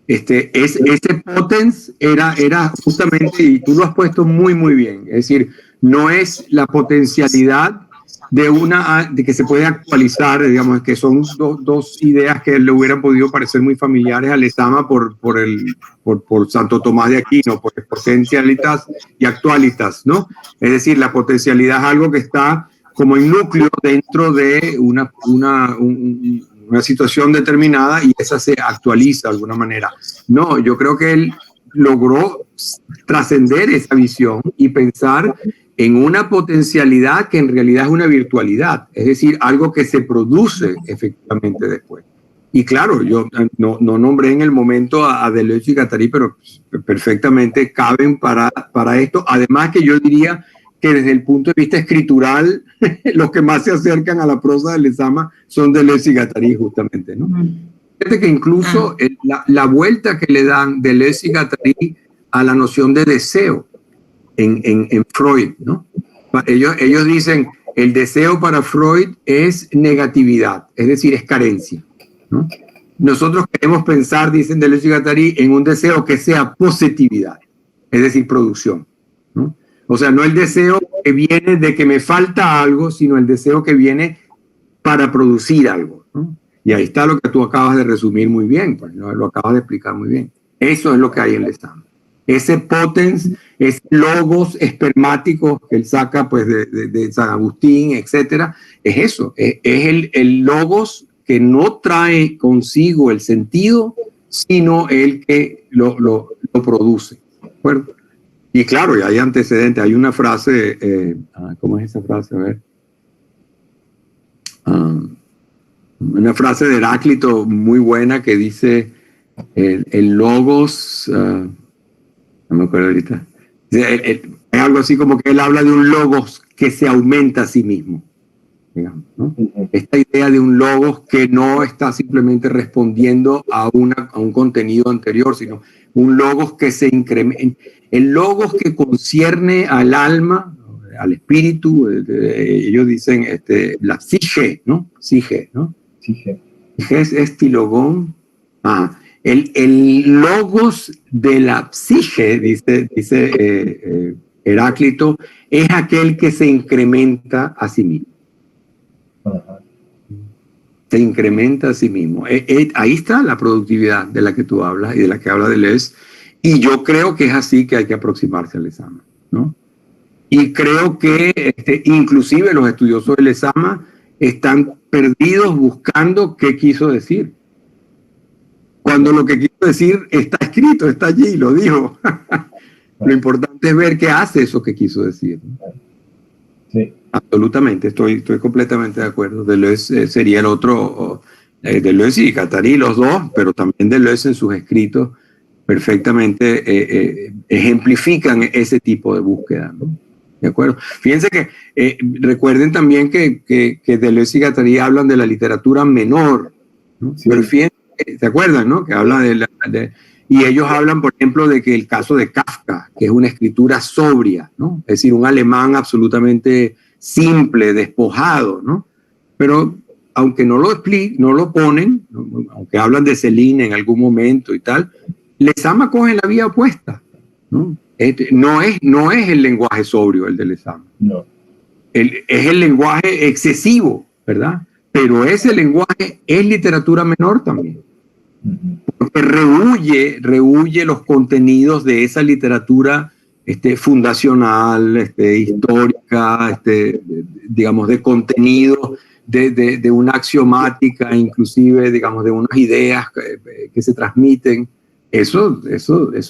Ese potens era justamente, y tú lo has puesto muy, muy bien, es decir, no es la potencialidad, de que se puede actualizar, digamos, que son dos ideas que le hubieran podido parecer muy familiares a Lezama por Santo Tomás de Aquino, por potencialitas y actualitas, ¿no? Es decir, la potencialidad es algo que está como en núcleo dentro de una situación determinada y esa se actualiza de alguna manera. No, yo creo que él logró trascender esa visión y pensar en una potencialidad que en realidad es una virtualidad, es decir, algo que se produce efectivamente después. Y claro, yo no nombré en el momento a Deleuze y Guattari, pero perfectamente caben para esto. Además que yo diría que desde el punto de vista escritural, los que más se acercan a la prosa de Lezama son Deleuze y Guattari justamente, ¿no? Fíjate que incluso la vuelta que le dan Deleuze y Guattari a la noción de deseo en Freud, ¿no? Ellos dicen, el deseo para Freud es negatividad, es decir, es carencia, ¿no? Nosotros queremos pensar, dicen Deleuze y Guattari, en un deseo que sea positividad, es decir, producción, ¿no? O sea, no el deseo que viene de que me falta algo, sino el deseo que viene para producir algo, ¿no? Y ahí está lo que tú acabas de resumir muy bien, pues, ¿no? Lo acabas de explicar muy bien. Eso es lo que hay en Lezama. Ese potens, ese logos espermático que él saca pues, de San Agustín, etcétera, es eso, es el logos que no trae consigo el sentido, sino el que lo produce. ¿De acuerdo? Y claro, y hay antecedentes, hay una frase, ¿cómo es esa frase? A ver. Una frase de Heráclito muy buena que dice, el logos... no me acuerdo ahorita. Es algo así como que él habla de un logos que se aumenta a sí mismo, digamos, ¿no? Esta idea de un logos que no está simplemente respondiendo a un contenido anterior, sino un logos que se incrementa. El logos que concierne al alma, al espíritu, ellos dicen la psique, ¿no? Psique, ¿no? Psique es tilogón. El logos de la psique, dice Heráclito, es aquel que se incrementa a sí mismo. Se incrementa a sí mismo. Ahí está la productividad de la que tú hablas y de la que habla Deleuze. Y yo creo que es así que hay que aproximarse al Lezama, ¿no? Y creo que inclusive los estudiosos del Lezama están perdidos buscando qué quiso decir. Cuando lo que quiso decir está escrito, está allí, lo dijo. Lo importante es ver qué hace eso que quiso decir. Sí. Absolutamente, estoy completamente de acuerdo. Deleuze sería el otro, Deleuze y Guattari, los dos, pero también Deleuze en sus escritos perfectamente ejemplifican ese tipo de búsqueda, ¿no? ¿De acuerdo? Fíjense que recuerden también que Deleuze y Guattari hablan de la literatura menor, ¿no? Sí. Pero fíjense, ¿se acuerdan, no? Que habla y ellos hablan, por ejemplo, de que el caso de Kafka, que es una escritura sobria, ¿no? Es decir, un alemán absolutamente simple, despojado, ¿no? Pero aunque no lo ponen, ¿no? Aunque hablan de Céline en algún momento y tal, Lezama coge la vía opuesta, ¿no? No es el lenguaje sobrio el de Lezama. No. Es el lenguaje excesivo, ¿verdad? Pero ese lenguaje es literatura menor también. Porque rehuye los contenidos de esa literatura fundacional, histórica, digamos, de contenido, de una axiomática, inclusive, digamos, de unas ideas que se transmiten. Eso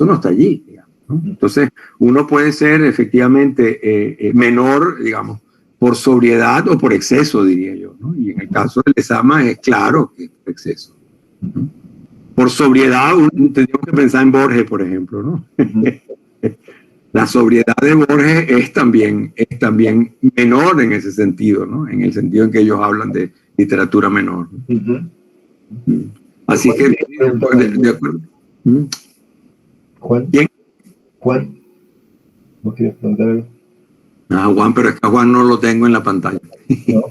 no está allí, digamos, ¿no? Entonces, uno puede ser efectivamente menor, digamos, por sobriedad o por exceso, diría yo, ¿no? Y en el caso de Lezama es claro que es por exceso, ¿no? Por sobriedad, tenemos que pensar en Borges, por ejemplo, ¿no? La sobriedad de Borges es también menor en ese sentido, ¿no? En el sentido en que ellos hablan de literatura menor, ¿no? Así que, de acuerdo. Juan. ¿Quién? Juan. ¿Vos quieres preguntar algo? Juan, pero es que a Juan no lo tengo en la pantalla. No.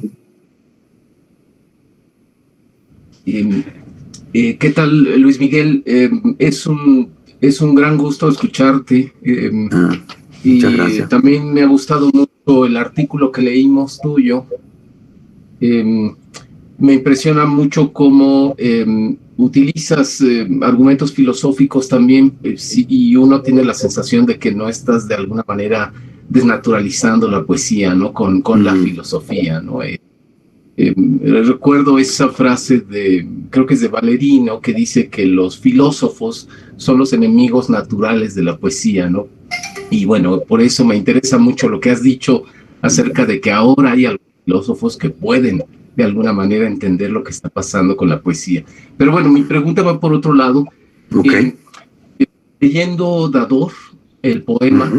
¿Qué tal, Luis Miguel? Es un gran gusto escucharte. Muchas gracias. También me ha gustado mucho el artículo que leímos tuyo, me impresiona mucho cómo utilizas argumentos filosóficos también, y uno tiene la sensación de que no estás de alguna manera desnaturalizando la poesía, ¿no? Con la filosofía, ¿no? Recuerdo esa frase creo que es de Valerino, que dice que los filósofos son los enemigos naturales de la poesía, ¿no? Y bueno, por eso me interesa mucho lo que has dicho acerca de que ahora hay algunos filósofos que pueden de alguna manera entender lo que está pasando con la poesía. Pero bueno, mi pregunta va por otro lado. Okay. Leyendo Dador, el poema,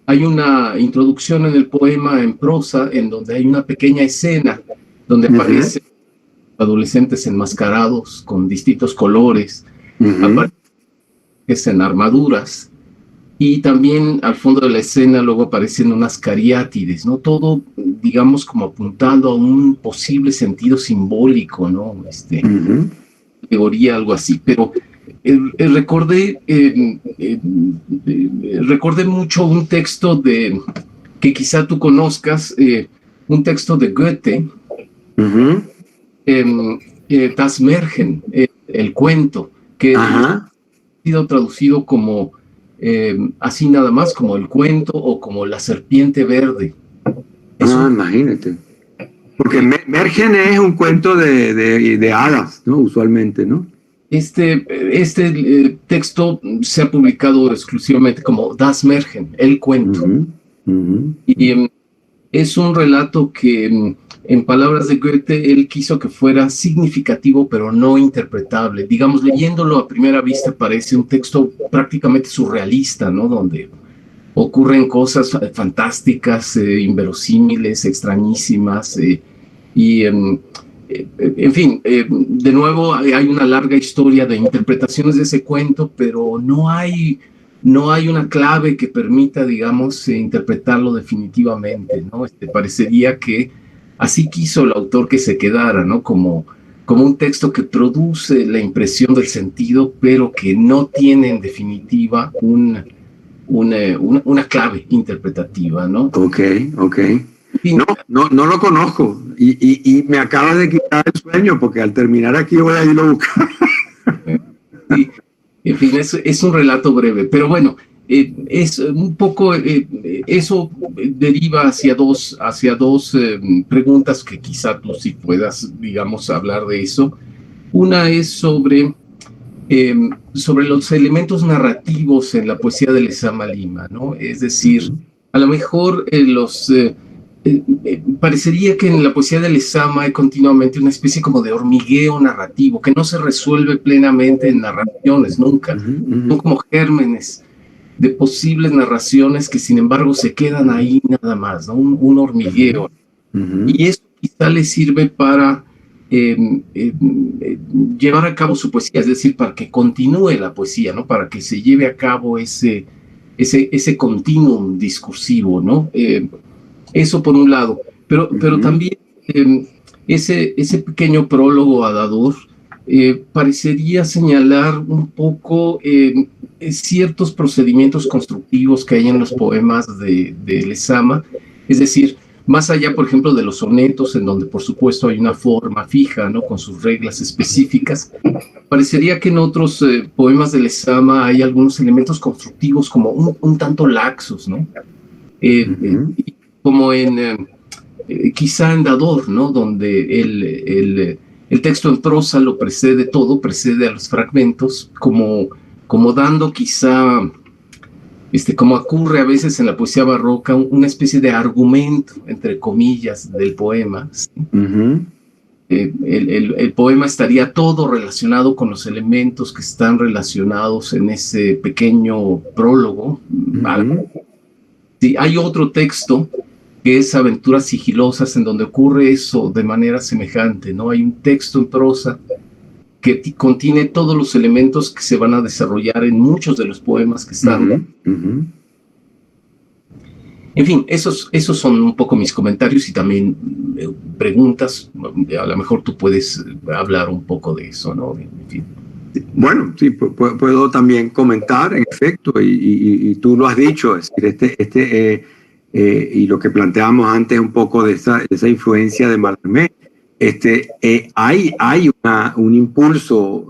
hay una introducción en el poema en prosa en donde hay una pequeña escena donde aparecen adolescentes enmascarados con distintos colores, aparecen armaduras, y también al fondo de la escena luego aparecen unas cariátides, ¿no? Todo, digamos, como apuntando a un posible sentido simbólico, ¿no? Alegoría, algo así. Pero recordé mucho un texto que quizá tú conozcas, un texto de Goethe, Das Märchen, el cuento, que ha sido traducido como así nada más, como el cuento o como la serpiente verde. Imagínate. Porque Märchen es un cuento de hadas, ¿no? Usualmente, ¿no? Este texto se ha publicado exclusivamente como Das Märchen, el cuento. Y es un relato que, en palabras de Goethe, él quiso que fuera significativo, pero no interpretable. Digamos, leyéndolo a primera vista parece un texto prácticamente surrealista, ¿no? Donde ocurren cosas fantásticas, inverosímiles, extrañísimas, en fin, de nuevo hay una larga historia de interpretaciones de ese cuento, pero no hay una clave que permita, digamos, interpretarlo definitivamente, ¿no? Parecería que así quiso el autor que se quedara, ¿no? Como un texto que produce la impresión del sentido, pero que no tiene en definitiva una clave interpretativa, ¿no? Ok. No lo conozco y me acabas de quitar el sueño porque al terminar aquí voy a irlo a buscar. Sí, en fin, es un relato breve, pero bueno, es un poco, eso deriva hacia dos preguntas que quizá tú sí puedas, digamos, hablar de eso. Una es sobre los elementos narrativos en la poesía de Lezama Lima, ¿no? Es decir, a lo mejor parecería que en la poesía de Lezama hay continuamente una especie como de hormigueo narrativo que no se resuelve plenamente en narraciones, nunca. Son como gérmenes de posibles narraciones que sin embargo se quedan ahí nada más, ¿no? Un hormigueo. Y eso quizá le sirve para llevar a cabo su poesía, es decir, para que continúe la poesía, ¿no? Para que se lleve a cabo ese continuum discursivo, ¿no? Eso por un lado, pero también ese pequeño prólogo a Dador parecería señalar un poco ciertos procedimientos constructivos que hay en los poemas de Lezama, es decir, más allá, por ejemplo, de los sonetos, en donde por supuesto hay una forma fija, ¿no? Con sus reglas específicas, parecería que en otros poemas de Lezama hay algunos elementos constructivos como un tanto laxos, ¿no? Como quizá en Dador, ¿no? Donde el texto en prosa lo precede todo, precede a los fragmentos, como dando quizá, como ocurre a veces en la poesía barroca, una especie de argumento, entre comillas, del poema, ¿sí? El poema estaría todo relacionado con los elementos que están relacionados en ese pequeño prólogo. Sí, hay otro texto que es Aventuras sigilosas, en donde ocurre eso de manera semejante, ¿no? Hay un texto en prosa que contiene todos los elementos que se van a desarrollar en muchos de los poemas que están. En fin, esos son un poco mis comentarios y también preguntas. A lo mejor tú puedes hablar un poco de eso, ¿no? En fin. Bueno, sí, puedo también comentar, en efecto, y tú lo has dicho, es decir, y lo que planteábamos antes un poco de esa influencia de Mallarmé, hay un impulso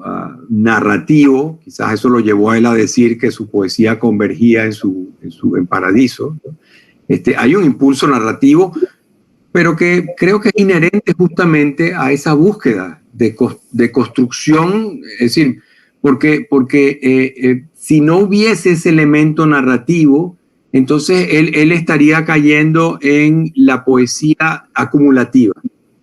narrativo, quizás eso lo llevó a él a decir que su poesía convergía en Paradiso, ¿no? Hay un impulso narrativo, pero que creo que es inherente justamente a esa búsqueda de construcción, es decir, porque si no hubiese ese elemento narrativo, entonces él estaría cayendo en la poesía acumulativa,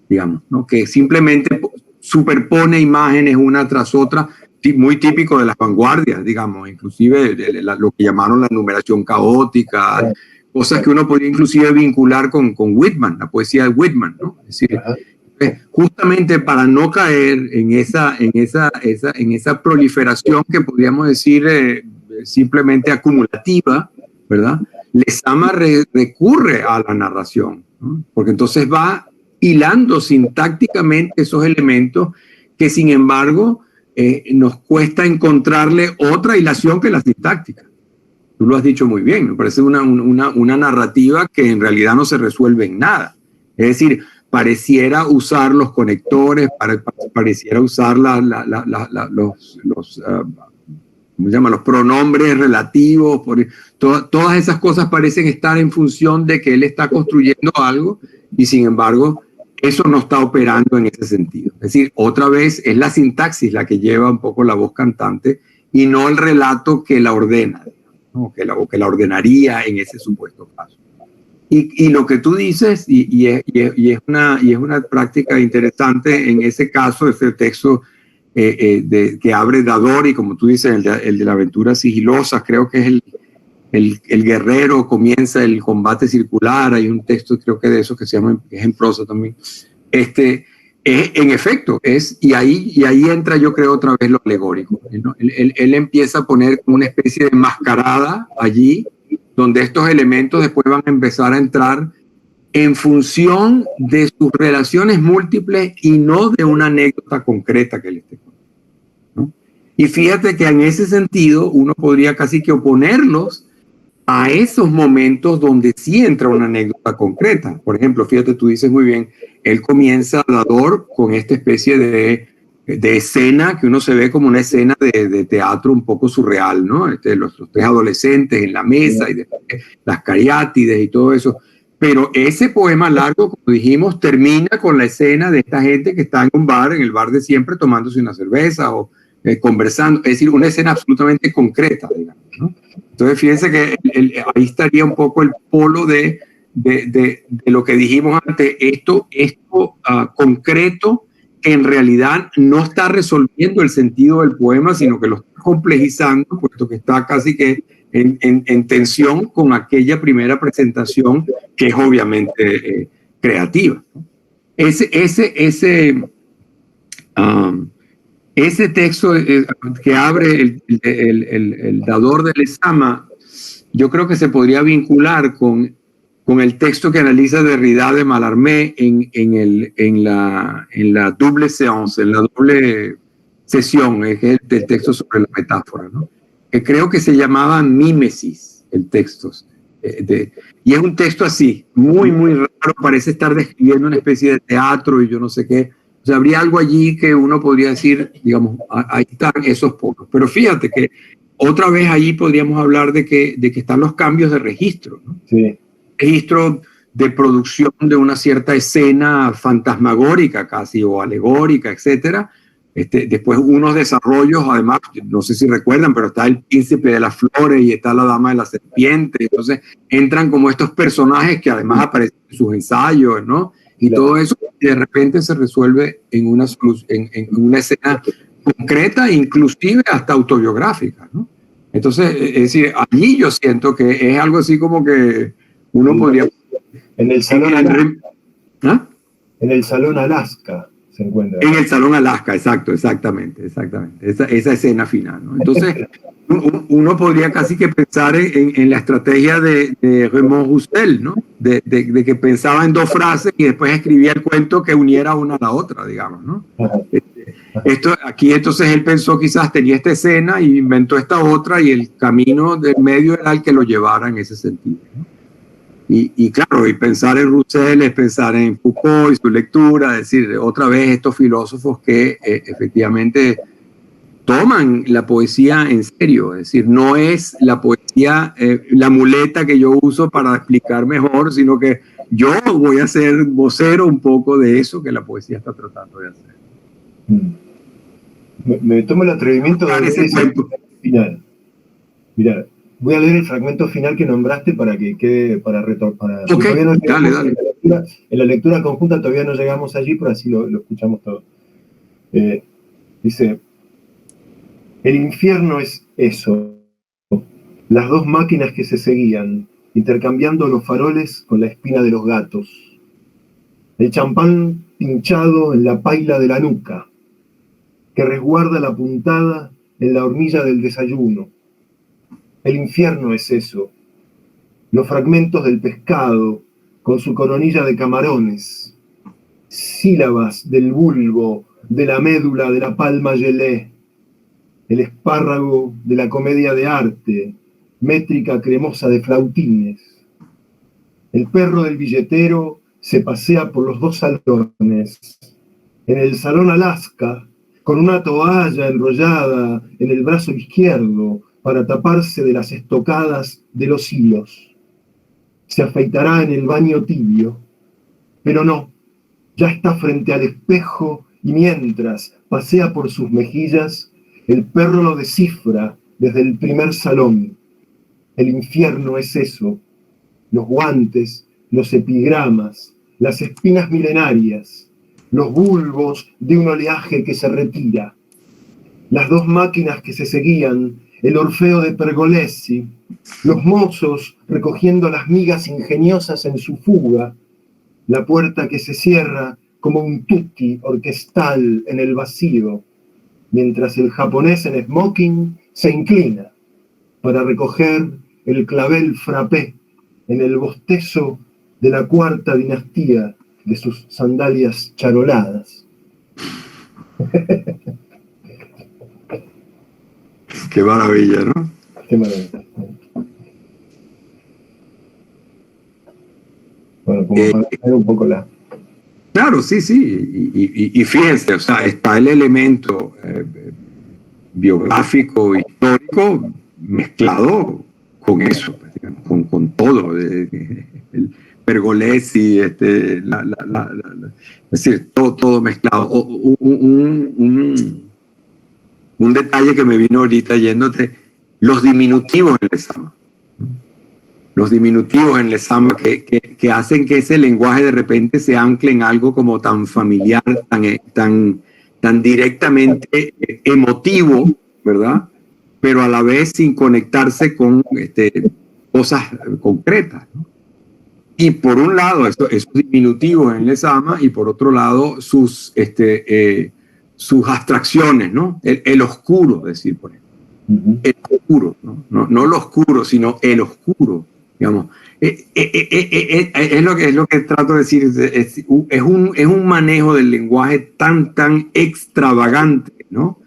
digamos, ¿no? Que simplemente superpone imágenes una tras otra, muy típico de las vanguardias, digamos, inclusive lo que llamaron la numeración caótica, cosas que uno podría inclusive vincular con Whitman, la poesía de Whitman, ¿no? Es decir, justamente para no caer en esa proliferación que podríamos decir simplemente acumulativa, ¿verdad? Lezama recurre a la narración, ¿no? Porque entonces va hilando sintácticamente esos elementos que sin embargo nos cuesta encontrarle otra hilación que la sintáctica. Tú lo has dicho muy bien, me parece una narrativa que en realidad no se resuelve en nada. Es decir, pareciera usar los conectores, pareciera usar los pronombres relativos, todas esas cosas parecen estar en función de que él está construyendo algo y sin embargo eso no está operando en ese sentido. Es decir, otra vez es la sintaxis la que lleva un poco la voz cantante y no el relato que la ordena, ¿no? que la ordenaría en ese supuesto caso. Y lo que tú dices, y es una práctica interesante en ese caso, ese texto que abre Dador, y como tú dices, el de la aventura sigilosa, creo que es el guerrero, comienza el combate circular, hay un texto creo que de eso que se llama, que es en prosa también, en efecto, y ahí entra yo creo otra vez lo alegórico, ¿no? Él empieza a poner una especie de mascarada allí, donde estos elementos después van a empezar a entrar en función de sus relaciones múltiples y no de una anécdota concreta que él esté contando, ¿no? Y fíjate que en ese sentido uno podría casi que oponerlos a esos momentos donde sí entra una anécdota concreta. Por ejemplo, fíjate, tú dices muy bien, él comienza Dador con esta especie de escena que uno se ve como una escena de teatro un poco surreal, ¿no? Los tres adolescentes en la mesa y después las cariátides y todo eso. Pero ese poema largo, como dijimos, termina con la escena de esta gente que está en un bar, en el bar de siempre, tomándose una cerveza o conversando. Es decir, una escena absolutamente concreta, digamos, ¿no? Entonces, fíjense que ahí estaría un poco el polo de lo que dijimos antes, esto concreto, que en realidad no está resolviendo el sentido del poema, sino que lo está complejizando, puesto que está casi que en tensión con aquella primera presentación, que es obviamente creativa. Ese texto que abre el Dador de Lezama, yo creo que se podría vincular con el texto que analiza Derrida de Mallarmé en la double séance, en la doble sesión, es el texto sobre la metáfora, ¿no? Que creo que se llamaba Mímesis, el texto. Y es un texto así, muy, muy raro, parece estar describiendo una especie de teatro y yo no sé qué. O sea, habría algo allí que uno podría decir, digamos, ahí están esos polos. Pero fíjate que otra vez allí podríamos hablar de que están los cambios de registro, ¿no? Sí. Registro de producción de una cierta escena fantasmagórica casi o alegórica, etcétera. Después unos desarrollos, además, no sé si recuerdan, pero está el príncipe de las flores y está la dama de la serpiente. Entonces entran como estos personajes que además aparecen en sus ensayos, ¿no? Y todo eso de repente se resuelve en una escena concreta, inclusive hasta autobiográfica, ¿no? Entonces, es decir, allí yo siento que es algo así como que uno podría... En el Salón Alaska. ¿Ah? En el Salón Alaska se encuentra. En el Salón Alaska, exactamente. Esa escena final, ¿no? Entonces, uno podría casi que pensar en la estrategia de Raymond Roussel, ¿no? De que pensaba en dos frases y después escribía el cuento que uniera una a la otra, digamos, ¿no? Aquí entonces él pensó, quizás tenía esta escena y inventó esta otra y el camino del medio era el que lo llevara en ese sentido, ¿no? Y claro, y pensar en Roussel es pensar en Foucault y su lectura, es decir, otra vez estos filósofos que efectivamente toman la poesía en serio, es decir, no es la poesía la muleta que yo uso para explicar mejor, sino que yo voy a ser vocero un poco de eso que la poesía está tratando de hacer. Me tomo el atrevimiento de leer ese final. Mira, voy a leer el fragmento final que nombraste para que quede, para retomar. Okay, dale. En la lectura conjunta todavía no llegamos allí, pero así lo escuchamos todo. Dice: el infierno es eso, las dos máquinas que se seguían, intercambiando los faroles con la espina de los gatos. El champán pinchado en la paila de la nuca, que resguarda la puntada en la hornilla del desayuno. El infierno es eso, los fragmentos del pescado con su coronilla de camarones, sílabas del bulbo, de la médula de la palma gelé, el espárrago de la comedia de arte, métrica cremosa de flautines. El perro del billetero se pasea por los dos salones. En el salón Alaska, con una toalla enrollada en el brazo izquierdo para taparse de las estocadas de los hilos. Se afeitará en el baño tibio, pero no, ya está frente al espejo y mientras pasea por sus mejillas, el perro lo descifra desde el primer salón. El infierno es eso, los guantes, los epigramas, las espinas milenarias, los bulbos de un oleaje que se retira, las dos máquinas que se seguían, el Orfeo de Pergolesi, los mozos recogiendo las migas ingeniosas en su fuga, la puerta que se cierra como un tutti orquestal en el vacío, mientras el japonés en smoking se inclina para recoger el clavel frappé en el bostezo de la cuarta dinastía de sus sandalias charoladas. Qué maravilla, ¿no? Qué maravilla. Bueno, como para hacer un poco la... Claro, sí. Y fíjense, o sea, está el elemento biográfico, histórico, mezclado con eso, con todo. El Pergolesi, es decir, todo mezclado. Un detalle que me vino ahorita yéndote, los diminutivos en Lezama. Los diminutivos en Lezama que hacen que ese lenguaje de repente se ancle en algo como tan familiar, tan directamente emotivo, ¿verdad? Pero a la vez sin conectarse con cosas concretas, ¿no? Y por un lado, esos diminutivos en Lezama, y por otro lado, sus abstracciones, ¿no? El oscuro, decir, por ejemplo. El oscuro, no lo oscuro, sino el oscuro, digamos. Es lo que trato de decir, es un manejo del lenguaje tan extravagante, ¿no?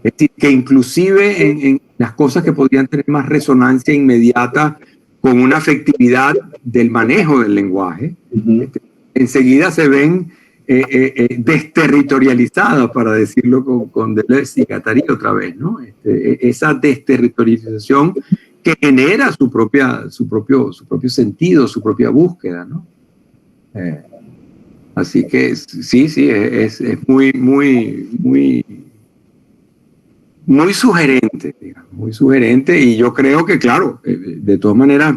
Es decir, que inclusive en las cosas que podrían tener más resonancia inmediata con una afectividad del manejo del lenguaje, enseguida se ven desterritorializadas, para decirlo con Deleuze y Guattari otra vez, ¿no? Esa desterritorialización que genera su propio sentido, su propia búsqueda, ¿no? Así que sí, es muy sugerente, digamos, muy sugerente, y yo creo que, claro, de todas maneras,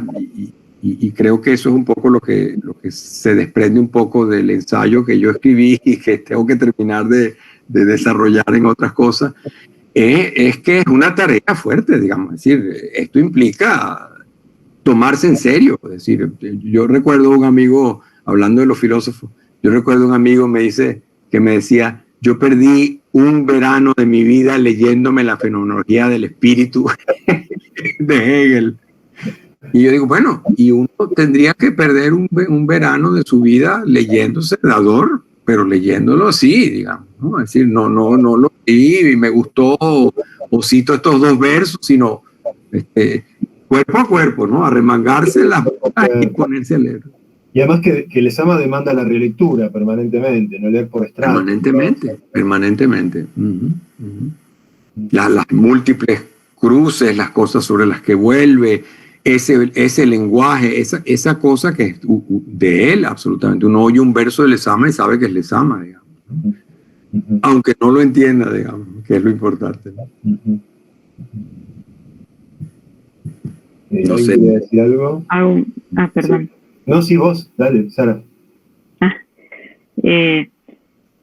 y creo que eso es un poco lo que se desprende un poco del ensayo que yo escribí y que tengo que terminar de desarrollar en otras cosas, es que es una tarea fuerte, digamos. Es decir, esto implica tomarse en serio. Es decir, yo recuerdo un amigo, hablando de los filósofos, que me decía, yo perdí un verano de mi vida leyéndome la fenomenología del espíritu de Hegel. Y yo digo, bueno, y uno tendría que perder un verano de su vida leyéndose Dador, pero leyéndolo así, digamos, ¿no? Es decir, no lo leí y me gustó, o cito estos dos versos, sino cuerpo a cuerpo, ¿no? Arremangarse las botas y ponerse a leer. Y además que el Lezama demanda la relectura permanentemente, no leer por estrado. Permanentemente. Las múltiples cruces, las cosas sobre las que vuelve, ese lenguaje, esa cosa que es de él, absolutamente. Uno oye un verso de Lezama y sabe que es Lezama, digamos. Aunque no lo entienda, digamos, que es lo importante, ¿no? No sé. ¿Quieres decir algo? Perdón. Sí. No, sí, vos, dale, Sara.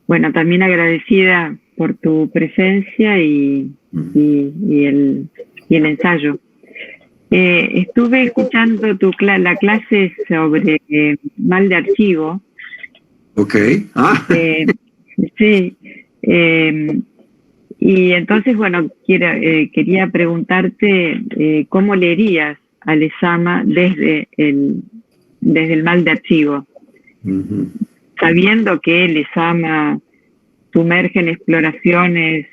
Bueno, también agradecida por tu presencia y el ensayo. Estuve escuchando la clase sobre mal de archivo. Ok. Sí. Y entonces, bueno, quería preguntarte cómo leerías a Lezama desde el mal de archivo, sabiendo que Lezama sumerge en exploraciones,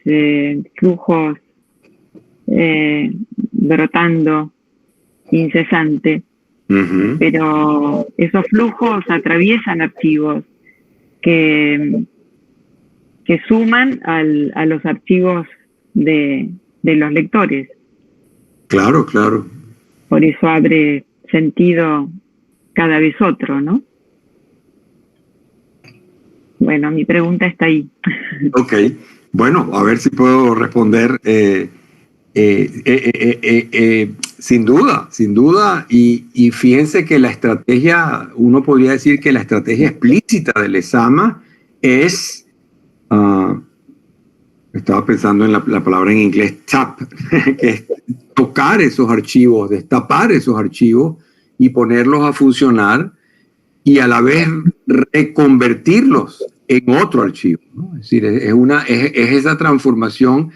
flujos brotando incesante, pero esos flujos atraviesan archivos que suman a los archivos de los lectores. Claro. Por eso abre sentido cada vez otro, ¿no? Bueno, mi pregunta está ahí. Ok. Bueno, a ver si puedo responder. Sin duda. Y fíjense que la estrategia, uno podría decir que la estrategia explícita de Lezama es... estaba pensando en la palabra en inglés tap, que es tocar esos archivos, destapar esos archivos y ponerlos a funcionar y a la vez reconvertirlos en otro archivo, ¿no? Es decir, es esa transformación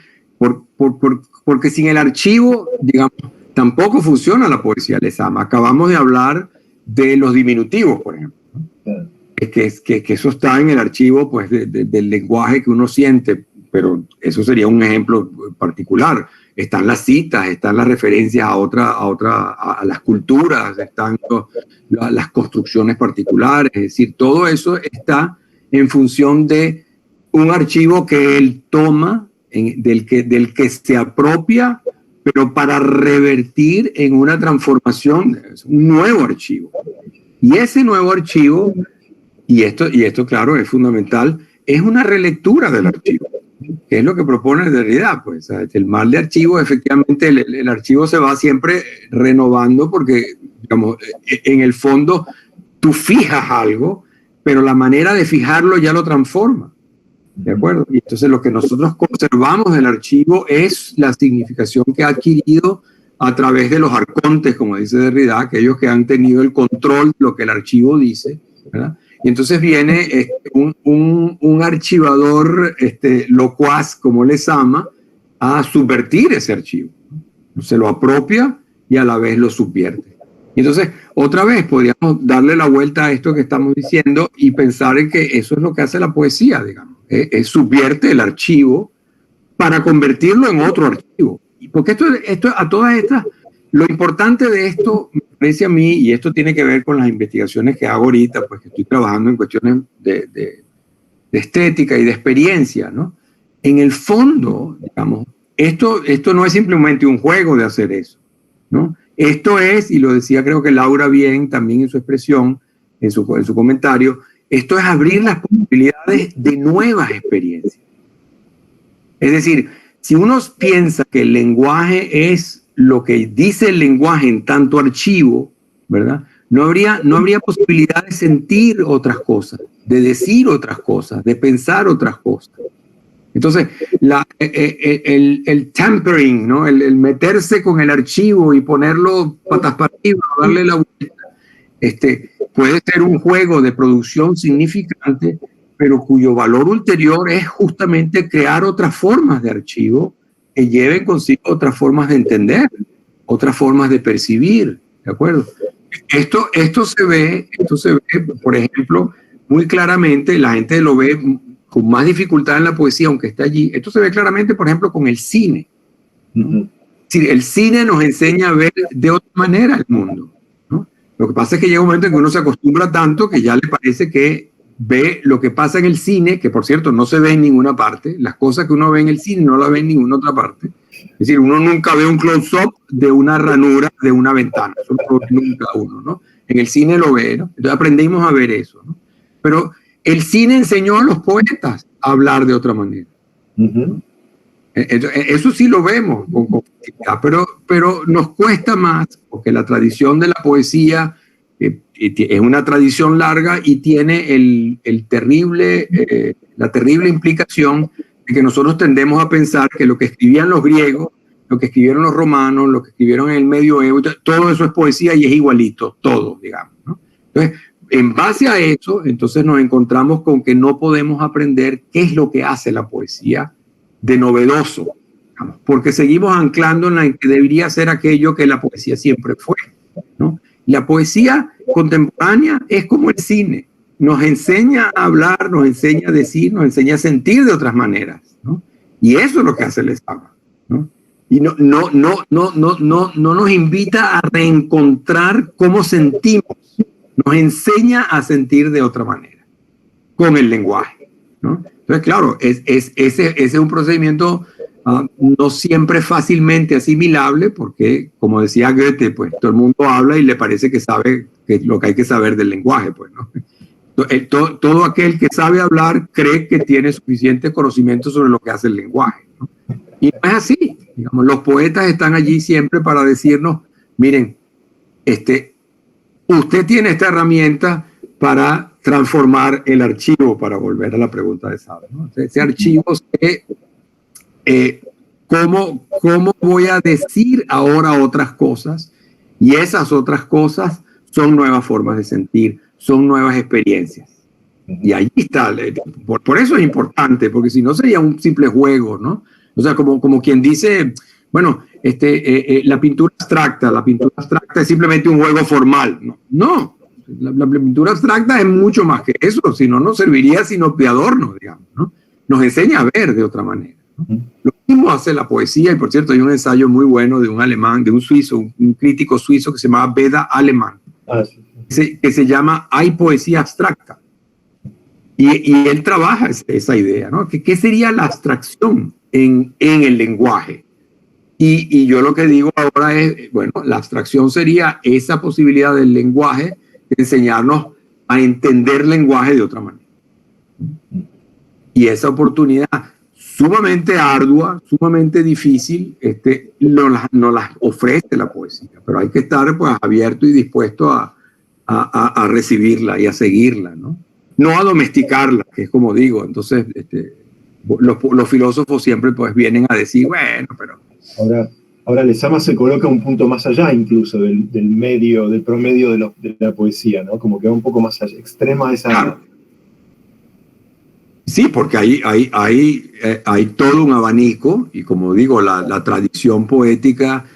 porque sin el archivo, digamos, tampoco funciona la poesía Lezama. Acabamos de hablar de los diminutivos, por ejemplo, ¿no? Que eso está en el archivo, pues, del lenguaje que uno siente, pero eso sería un ejemplo particular. Están las citas, están las referencias a las culturas, están las construcciones particulares, es decir, todo eso está en función de un archivo que él toma, del que se apropia, pero para revertir en una transformación, un nuevo archivo. Y ese nuevo archivo, y esto claro, es fundamental, es una relectura del archivo, que es lo que propone Derrida, pues. El mal de archivo, efectivamente, el archivo se va siempre renovando porque, digamos, en el fondo tú fijas algo, pero la manera de fijarlo ya lo transforma, ¿de acuerdo? Y entonces lo que nosotros conservamos del archivo es la significación que ha adquirido a través de los arcontes, como dice Derrida, aquellos que han tenido el control de lo que el archivo dice, ¿verdad? Y entonces viene un archivador locuaz, como Lezama, a subvertir ese archivo. Se lo apropia y a la vez lo subvierte. Y entonces, otra vez, podríamos darle la vuelta a esto que estamos diciendo y pensar en que eso es lo que hace la poesía, digamos. Subvierte el archivo para convertirlo en otro archivo. Porque esto a todas estas, lo importante de esto, me parece a mí, y esto tiene que ver con las investigaciones que hago ahorita, pues que estoy trabajando en cuestiones de estética y de experiencia, ¿no? En el fondo, digamos, esto no es simplemente un juego de hacer eso, ¿no? Esto es, y lo decía creo que Laura bien también en su expresión, en su comentario, esto es abrir las posibilidades de nuevas experiencias. Es decir, si uno piensa que el lenguaje es lo que dice el lenguaje en tanto archivo, ¿verdad? No habría posibilidad de sentir otras cosas, de decir otras cosas, de pensar otras cosas. Entonces, el tampering, ¿no? El meterse con el archivo y ponerlo patas para arriba, darle la vuelta, puede ser un juego de producción significante, pero cuyo valor ulterior es justamente crear otras formas de archivo que lleven consigo otras formas de entender, otras formas de percibir, ¿de acuerdo? Esto se ve, por ejemplo, muy claramente, la gente lo ve con más dificultad en la poesía, aunque está allí. Esto se ve claramente, por ejemplo, con el cine. Sí, el cine nos enseña a ver de otra manera el mundo, ¿no? Lo que pasa es que llega un momento en que uno se acostumbra tanto que ya le parece que ve lo que pasa en el cine, que por cierto no se ve en ninguna parte, las cosas que uno ve en el cine no las ve en ninguna otra parte. Es decir, uno nunca ve un close-up de una ranura de una ventana, eso no lo ve nunca uno, ¿no? En el cine lo ve, ¿no? Entonces aprendimos a ver eso, ¿no? Pero el cine enseñó a los poetas a hablar de otra manera. Uh-huh. Eso sí lo vemos, pero nos cuesta más, porque la tradición de la poesía es una tradición larga y tiene la terrible implicación de que nosotros tendemos a pensar que lo que escribían los griegos, lo que escribieron los romanos, lo que escribieron en el medioevo, todo eso es poesía y es igualito, todo, digamos, ¿no? Entonces, en base a eso, entonces nos encontramos con que no podemos aprender qué es lo que hace la poesía de novedoso, digamos, porque seguimos anclándola en que debería ser aquello que la poesía siempre fue, ¿no? La poesía contemporánea es como el cine, nos enseña a hablar, nos enseña a decir, nos enseña a sentir de otras maneras, ¿no? Y eso es lo que hace el Lezama, ¿no? Y no nos invita a reencontrar cómo sentimos, nos enseña a sentir de otra manera, con el lenguaje, ¿no? Entonces, claro, ese es un procedimiento no siempre fácilmente asimilable, porque, como decía Goethe, pues todo el mundo habla y le parece que sabe lo que hay que saber del lenguaje, pues, ¿no? Todo aquel que sabe hablar cree que tiene suficiente conocimiento sobre lo que hace el lenguaje, ¿no? Y no es así. Digamos, los poetas están allí siempre para decirnos, miren, usted tiene esta herramienta para transformar el archivo, para volver a la pregunta de Sara, ¿no? Ese archivo ¿cómo voy a decir ahora otras cosas? Y esas otras cosas son nuevas formas de sentir, son nuevas experiencias. Y ahí está, por eso es importante, porque si no sería un simple juego, ¿no? O sea, como quien dice, bueno, la pintura abstracta es simplemente un juego formal. No, la pintura abstracta es mucho más que eso, si no, no serviría sino de adorno, digamos, ¿no? Nos enseña a ver de otra manera, ¿no? Lo mismo hace la poesía, y por cierto hay un ensayo muy bueno de un alemán, de un suizo, un crítico suizo que se llama Beda Alemann, que se llama Hay poesía abstracta. Y él trabaja esa idea, ¿no? ¿Qué sería la abstracción en el lenguaje? Y yo lo que digo ahora es, bueno, la abstracción sería esa posibilidad del lenguaje de enseñarnos a entender lenguaje de otra manera. Y esa oportunidad sumamente ardua, sumamente difícil, nos las ofrece la poesía, pero hay que estar pues abierto y dispuesto a recibirla y a seguirla, ¿no? No a domesticarla, que es como digo. Entonces, los filósofos siempre pues vienen a decir, bueno, pero... Ahora Lezama se coloca un punto más allá incluso del promedio de la poesía, ¿no? Como que va un poco más allá, extrema esa... Claro. Sí, porque hay todo un abanico, y como digo, la tradición poética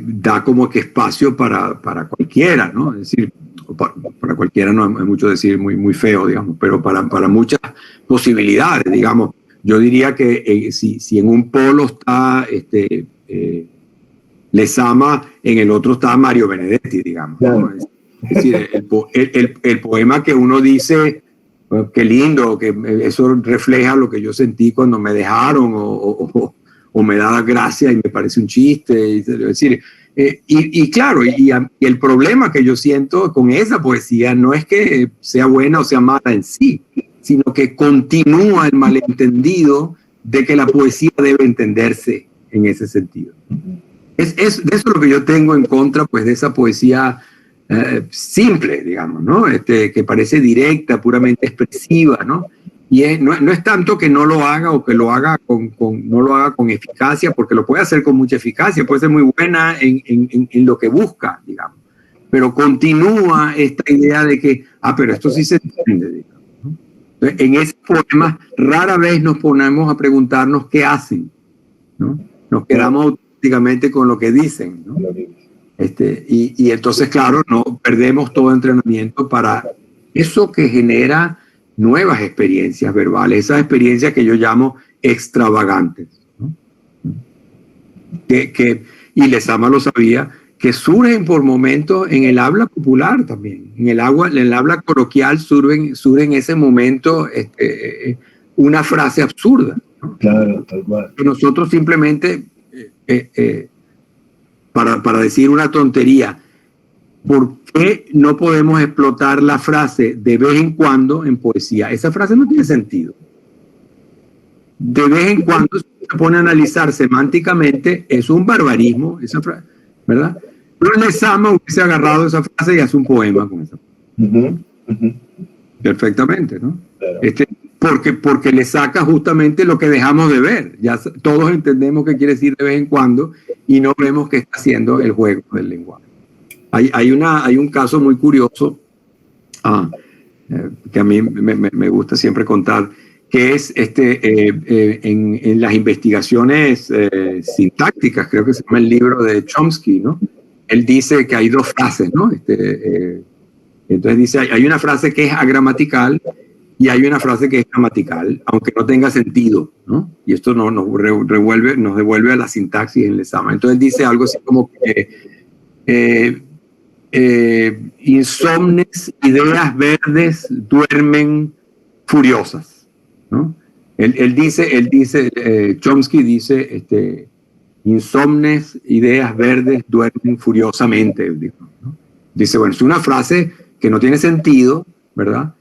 da como que espacio para cualquiera, ¿no? Es decir, para cualquiera no hay mucho decir muy, muy feo, digamos, pero para muchas posibilidades, digamos. Yo diría que si en un polo está Lezama, en el otro está Mario Benedetti, digamos, ¿no? Es decir, el poema que uno dice, qué lindo, que eso refleja lo que yo sentí cuando me dejaron, o me da gracia y me parece un chiste, es decir, y claro, y el problema que yo siento con esa poesía no es que sea buena o sea mala en sí, sino que continúa el malentendido de que la poesía debe entenderse en ese sentido. Es de eso lo que yo tengo en contra, pues, de esa poesía simple, digamos, ¿no? Que parece directa, puramente expresiva, ¿no? Y no es tanto que no lo haga o que lo haga no lo haga con eficacia, porque lo puede hacer con mucha eficacia, puede ser muy buena en lo que busca, digamos. Pero continúa esta idea de que, pero esto sí se entiende, digamos, ¿no? Entonces, en esos poemas rara vez nos ponemos a preguntarnos qué hacen, ¿no? Nos quedamos automáticamente con lo que dicen, ¿no? Y entonces, claro, no perdemos todo entrenamiento para eso que genera nuevas experiencias verbales, esas experiencias que yo llamo extravagantes, ¿no? y Lezama lo sabía, que surgen por momentos en el habla popular también, en el habla coloquial surge en ese momento una frase absurda, ¿no? Claro, tal cual. Nosotros simplemente, para decir una tontería, ¿por qué no podemos explotar la frase de vez en cuando en poesía? Esa frase no tiene sentido. De vez en cuando, si se pone a analizar semánticamente, es un barbarismo, esa frase, ¿verdad? Pero Lezama hubiese agarrado esa frase y hace un poema con esa frase. Perfectamente, ¿no? Claro. Porque le saca justamente lo que dejamos de ver. Ya todos entendemos qué quiere decir de vez en cuando y no vemos que está haciendo el juego del lenguaje. Hay un caso muy curioso que a mí me gusta siempre contar, que es en las investigaciones sintácticas, creo que se llama el libro de Chomsky, ¿no? Él dice que hay dos frases, ¿no? Entonces dice, hay una frase que es agramatical y hay una frase que es gramatical, aunque no tenga sentido, ¿no? Y esto nos devuelve a la sintaxis en Lezama. Entonces dice algo así como que insomnes, ideas verdes duermen furiosas, ¿no? Él dice, Chomsky dice, insomnes, ideas verdes duermen furiosamente, ¿no? Dice, bueno, es una frase que no tiene sentido, ¿verdad?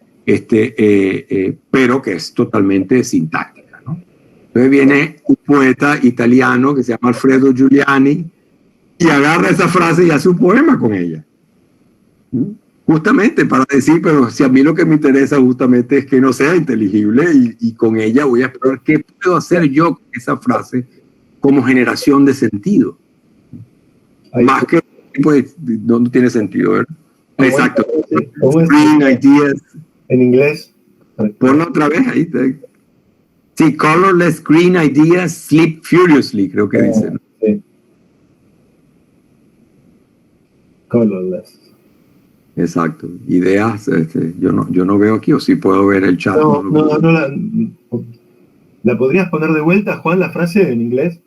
Pero que es totalmente sintáctica, ¿no? Entonces viene un poeta italiano que se llama Alfredo Giuliani y agarra esa frase y hace un poema con ella. Justamente para decir, pero si a mí lo que me interesa justamente es que no sea inteligible y con ella voy a explorar qué puedo hacer yo con esa frase como generación de sentido. Más que, pues, no tiene sentido, ¿verdad? Exacto. Green ideas. En inglés. Ponlo otra vez ahí. Sí, colorless green ideas sleep furiously, creo que dice, ¿no? Sí. Colorless. Exacto. Ideas, yo no veo aquí, o sí puedo ver el chat. No, ¿la podrías poner de vuelta, Juan, la frase en inglés?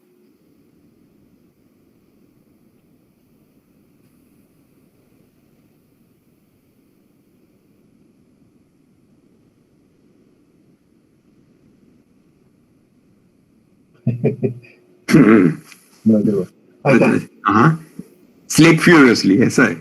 No, ahí está. Ajá. Sleep furiously, esa es.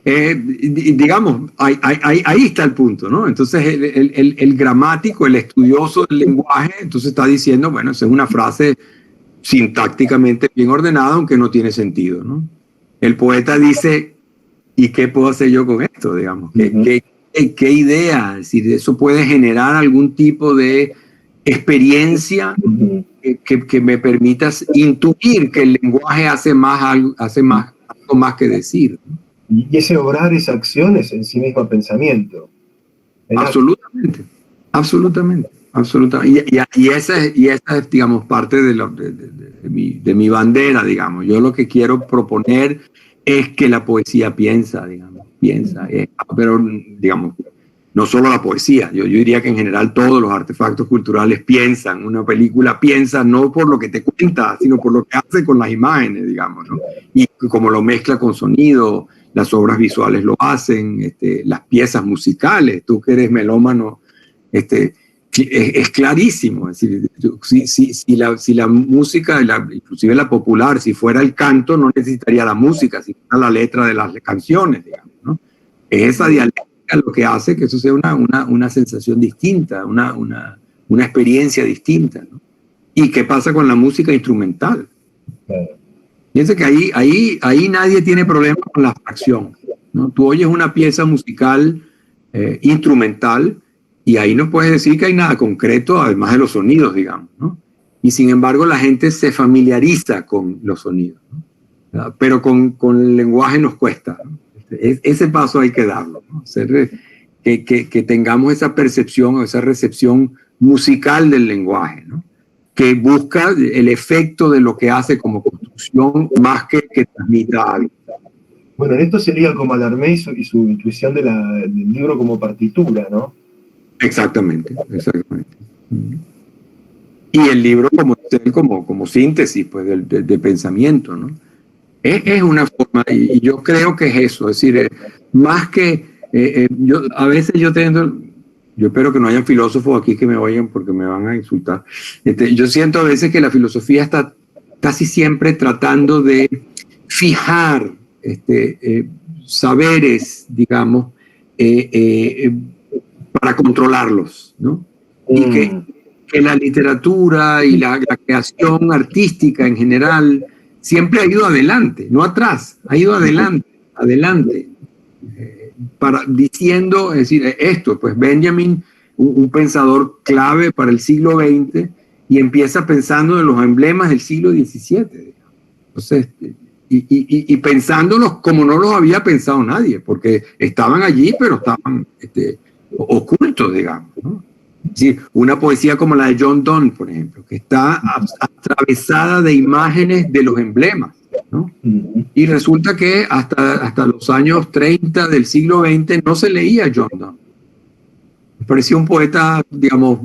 Digamos, ahí está el punto, ¿no? Entonces el gramático, el estudioso del lenguaje, entonces está diciendo, bueno, esa es una frase sintácticamente bien ordenada, aunque no tiene sentido, ¿no? El poeta dice, ¿y qué puedo hacer yo con esto? Digamos, ¿qué idea? Es decir, eso puede generar algún tipo de experiencia que me permita intuir que el lenguaje hace algo más que decir. Y ese obrar, esa acción es en sí mismo pensamiento. Absolutamente. Y esa es, digamos, parte de mi bandera, digamos. Yo lo que quiero proponer es que la poesía piensa, pero, digamos, no solo la poesía, yo diría que en general todos los artefactos culturales piensan. Una película piensa no por lo que te cuenta, sino por lo que hace con las imágenes, digamos, ¿no? Y como lo mezcla con sonido, las obras visuales lo hacen, las piezas musicales, tú que eres melómano, es clarísimo. Es decir, si la música, inclusive la popular, si fuera el canto, no necesitaría la música, si fuera la letra de las canciones, digamos, ¿no? Es esa dialéctica lo que hace que eso sea una sensación distinta, una experiencia distinta, ¿no? ¿Y qué pasa con la música instrumental? Fíjense que ahí nadie tiene problema con la abstracción, ¿no? Tú oyes una pieza musical instrumental y ahí no puedes decir que hay nada concreto, además de los sonidos, digamos, ¿no? Y sin embargo la gente se familiariza con los sonidos, ¿no? Pero con el lenguaje nos cuesta, ¿no? Ese paso hay que darlo, ¿no? Que tengamos esa percepción o esa recepción musical del lenguaje, ¿no? Que busca el efecto de lo que hace como construcción más que transmita algo. Bueno, en esto sería como Mallarmé y su intuición del libro como partitura, ¿no? Exactamente. Y el libro como síntesis pues, de pensamiento, ¿no? Es una forma, y yo creo que es eso, es decir, más que, a veces yo espero que no haya filósofos aquí que me oigan porque me van a insultar. Yo siento a veces que la filosofía está casi siempre tratando de fijar saberes, digamos, para controlarlos, ¿no? Y que la literatura y la creación artística en general siempre ha ido adelante, no atrás, ha ido adelante, diciendo, es decir, esto, pues Benjamin, un pensador clave para el siglo XX, y empieza pensando en los emblemas del siglo XVII. Entonces, y pensándolos como no los había pensado nadie, porque estaban allí, pero estaban ocultos, digamos, ¿no? Es decir, una poesía como la de John Donne, por ejemplo, que está atravesada de imágenes de los emblemas, ¿no? Y resulta que hasta los años 30 del siglo XX no se leía John Donne. Me parecía un poeta, digamos,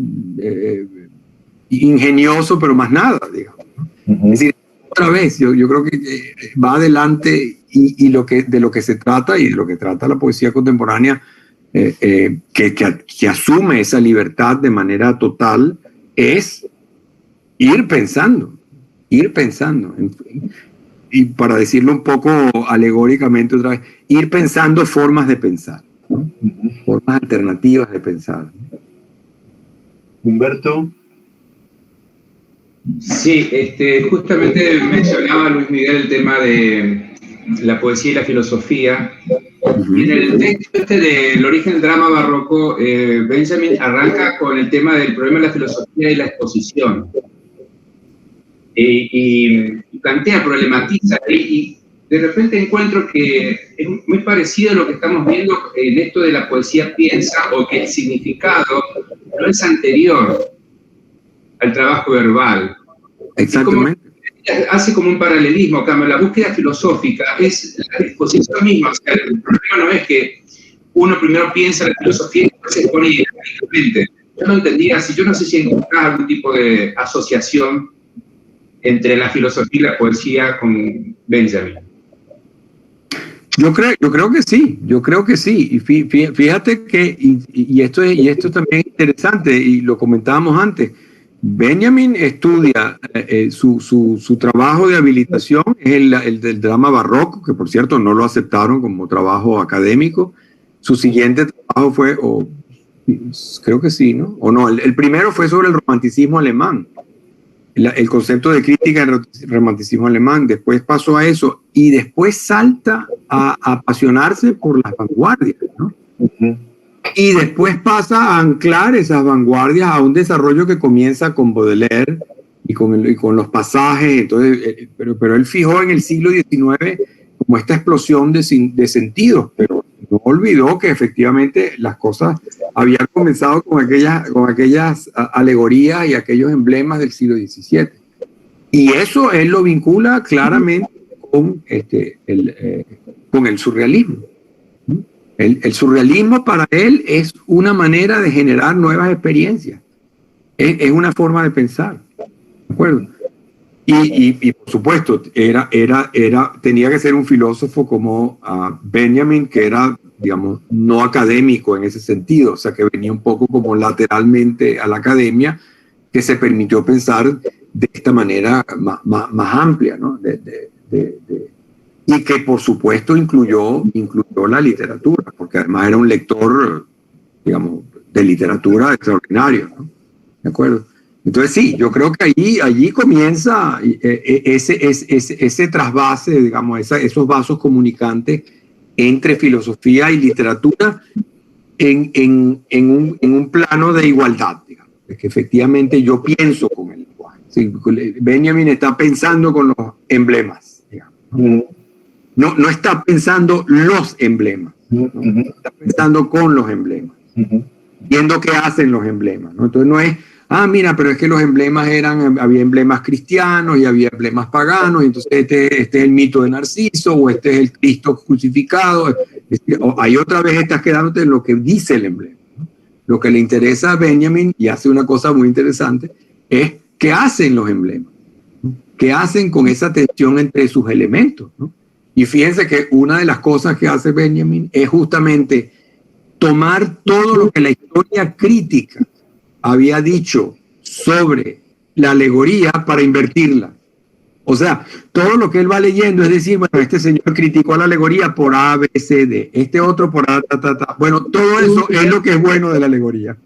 ingenioso, pero más nada, digamos, ¿no? Es decir, otra vez, yo creo que va adelante y de lo que se trata y de lo que trata la poesía contemporánea, que asume esa libertad de manera total, es ir pensando, y para decirlo un poco alegóricamente otra vez, ir pensando formas de pensar, ¿no? Formas alternativas de pensar. Humberto. Sí, justamente mencionaba Luis Miguel el tema de la poesía y la filosofía. Y en el texto del origen del drama barroco, Benjamin arranca con el tema del problema de la filosofía y la exposición. Y plantea, problematiza, y de repente encuentro que es muy parecido a lo que estamos viendo en esto de la poesía piensa, o que el significado no es anterior al trabajo verbal. Exactamente. Hace como un paralelismo acá, la búsqueda filosófica es la exposición misma. O sea, el problema no es que uno primero piensa la filosofía y después se expone directamente. Yo no entendía, yo no sé si encontrás algún tipo de asociación entre la filosofía y la poesía con Benjamin. Yo creo que sí, y fíjate que, y esto también es interesante, y lo comentábamos antes, Benjamin estudia su trabajo de habilitación, es el del drama barroco, que por cierto no lo aceptaron como trabajo académico. Su siguiente trabajo fue, creo que sí, ¿no? O no, el primero fue sobre el romanticismo alemán, el concepto de crítica del romanticismo alemán. Después pasó a eso y después salta a apasionarse por las vanguardias, ¿no? Y después pasa a anclar esas vanguardias a un desarrollo que comienza con Baudelaire y con los pasajes. Entonces, pero él fijó en el siglo XIX como esta explosión de sentidos, pero no olvidó que efectivamente las cosas habían comenzado con aquellas alegorías y aquellos emblemas del siglo XVII. Y eso él lo vincula claramente con el surrealismo. El surrealismo para él es una manera de generar nuevas experiencias. Es una forma de pensar. ¿De acuerdo? Y por supuesto, tenía que ser un filósofo como Benjamin, que era, digamos, no académico en ese sentido, o sea, que venía un poco como lateralmente a la academia, que se permitió pensar de esta manera más amplia, ¿no? Y que por supuesto incluyó la literatura, porque además era un lector, digamos, de literatura extraordinario, ¿no? ¿De acuerdo? Entonces sí, yo creo que allí comienza ese trasvase, digamos, esos vasos comunicantes entre filosofía y literatura en un plano de igualdad, digamos, de que efectivamente yo pienso con el lenguaje. Sí, Benjamin está pensando con los emblemas, digamos, ¿no? No está pensando los emblemas, ¿no? Está pensando con los emblemas, viendo qué hacen los emblemas, ¿no? Entonces no es, mira, pero es que los emblemas había emblemas cristianos y había emblemas paganos, y entonces este es el mito de Narciso, o este es el Cristo crucificado. Ahí otra vez estás quedándote en lo que dice el emblema, ¿no? Lo que le interesa a Benjamin, y hace una cosa muy interesante, es ¿qué hacen los emblemas? ¿Qué hacen con esa tensión entre sus elementos, ¿no? Y fíjense que una de las cosas que hace Benjamin es justamente tomar todo lo que la historia crítica había dicho sobre la alegoría para invertirla. O sea, todo lo que él va leyendo es decir, bueno, este señor criticó la alegoría por A, B, C, D, este otro por A, ta. Bueno, todo eso es lo que es bueno de la alegoría.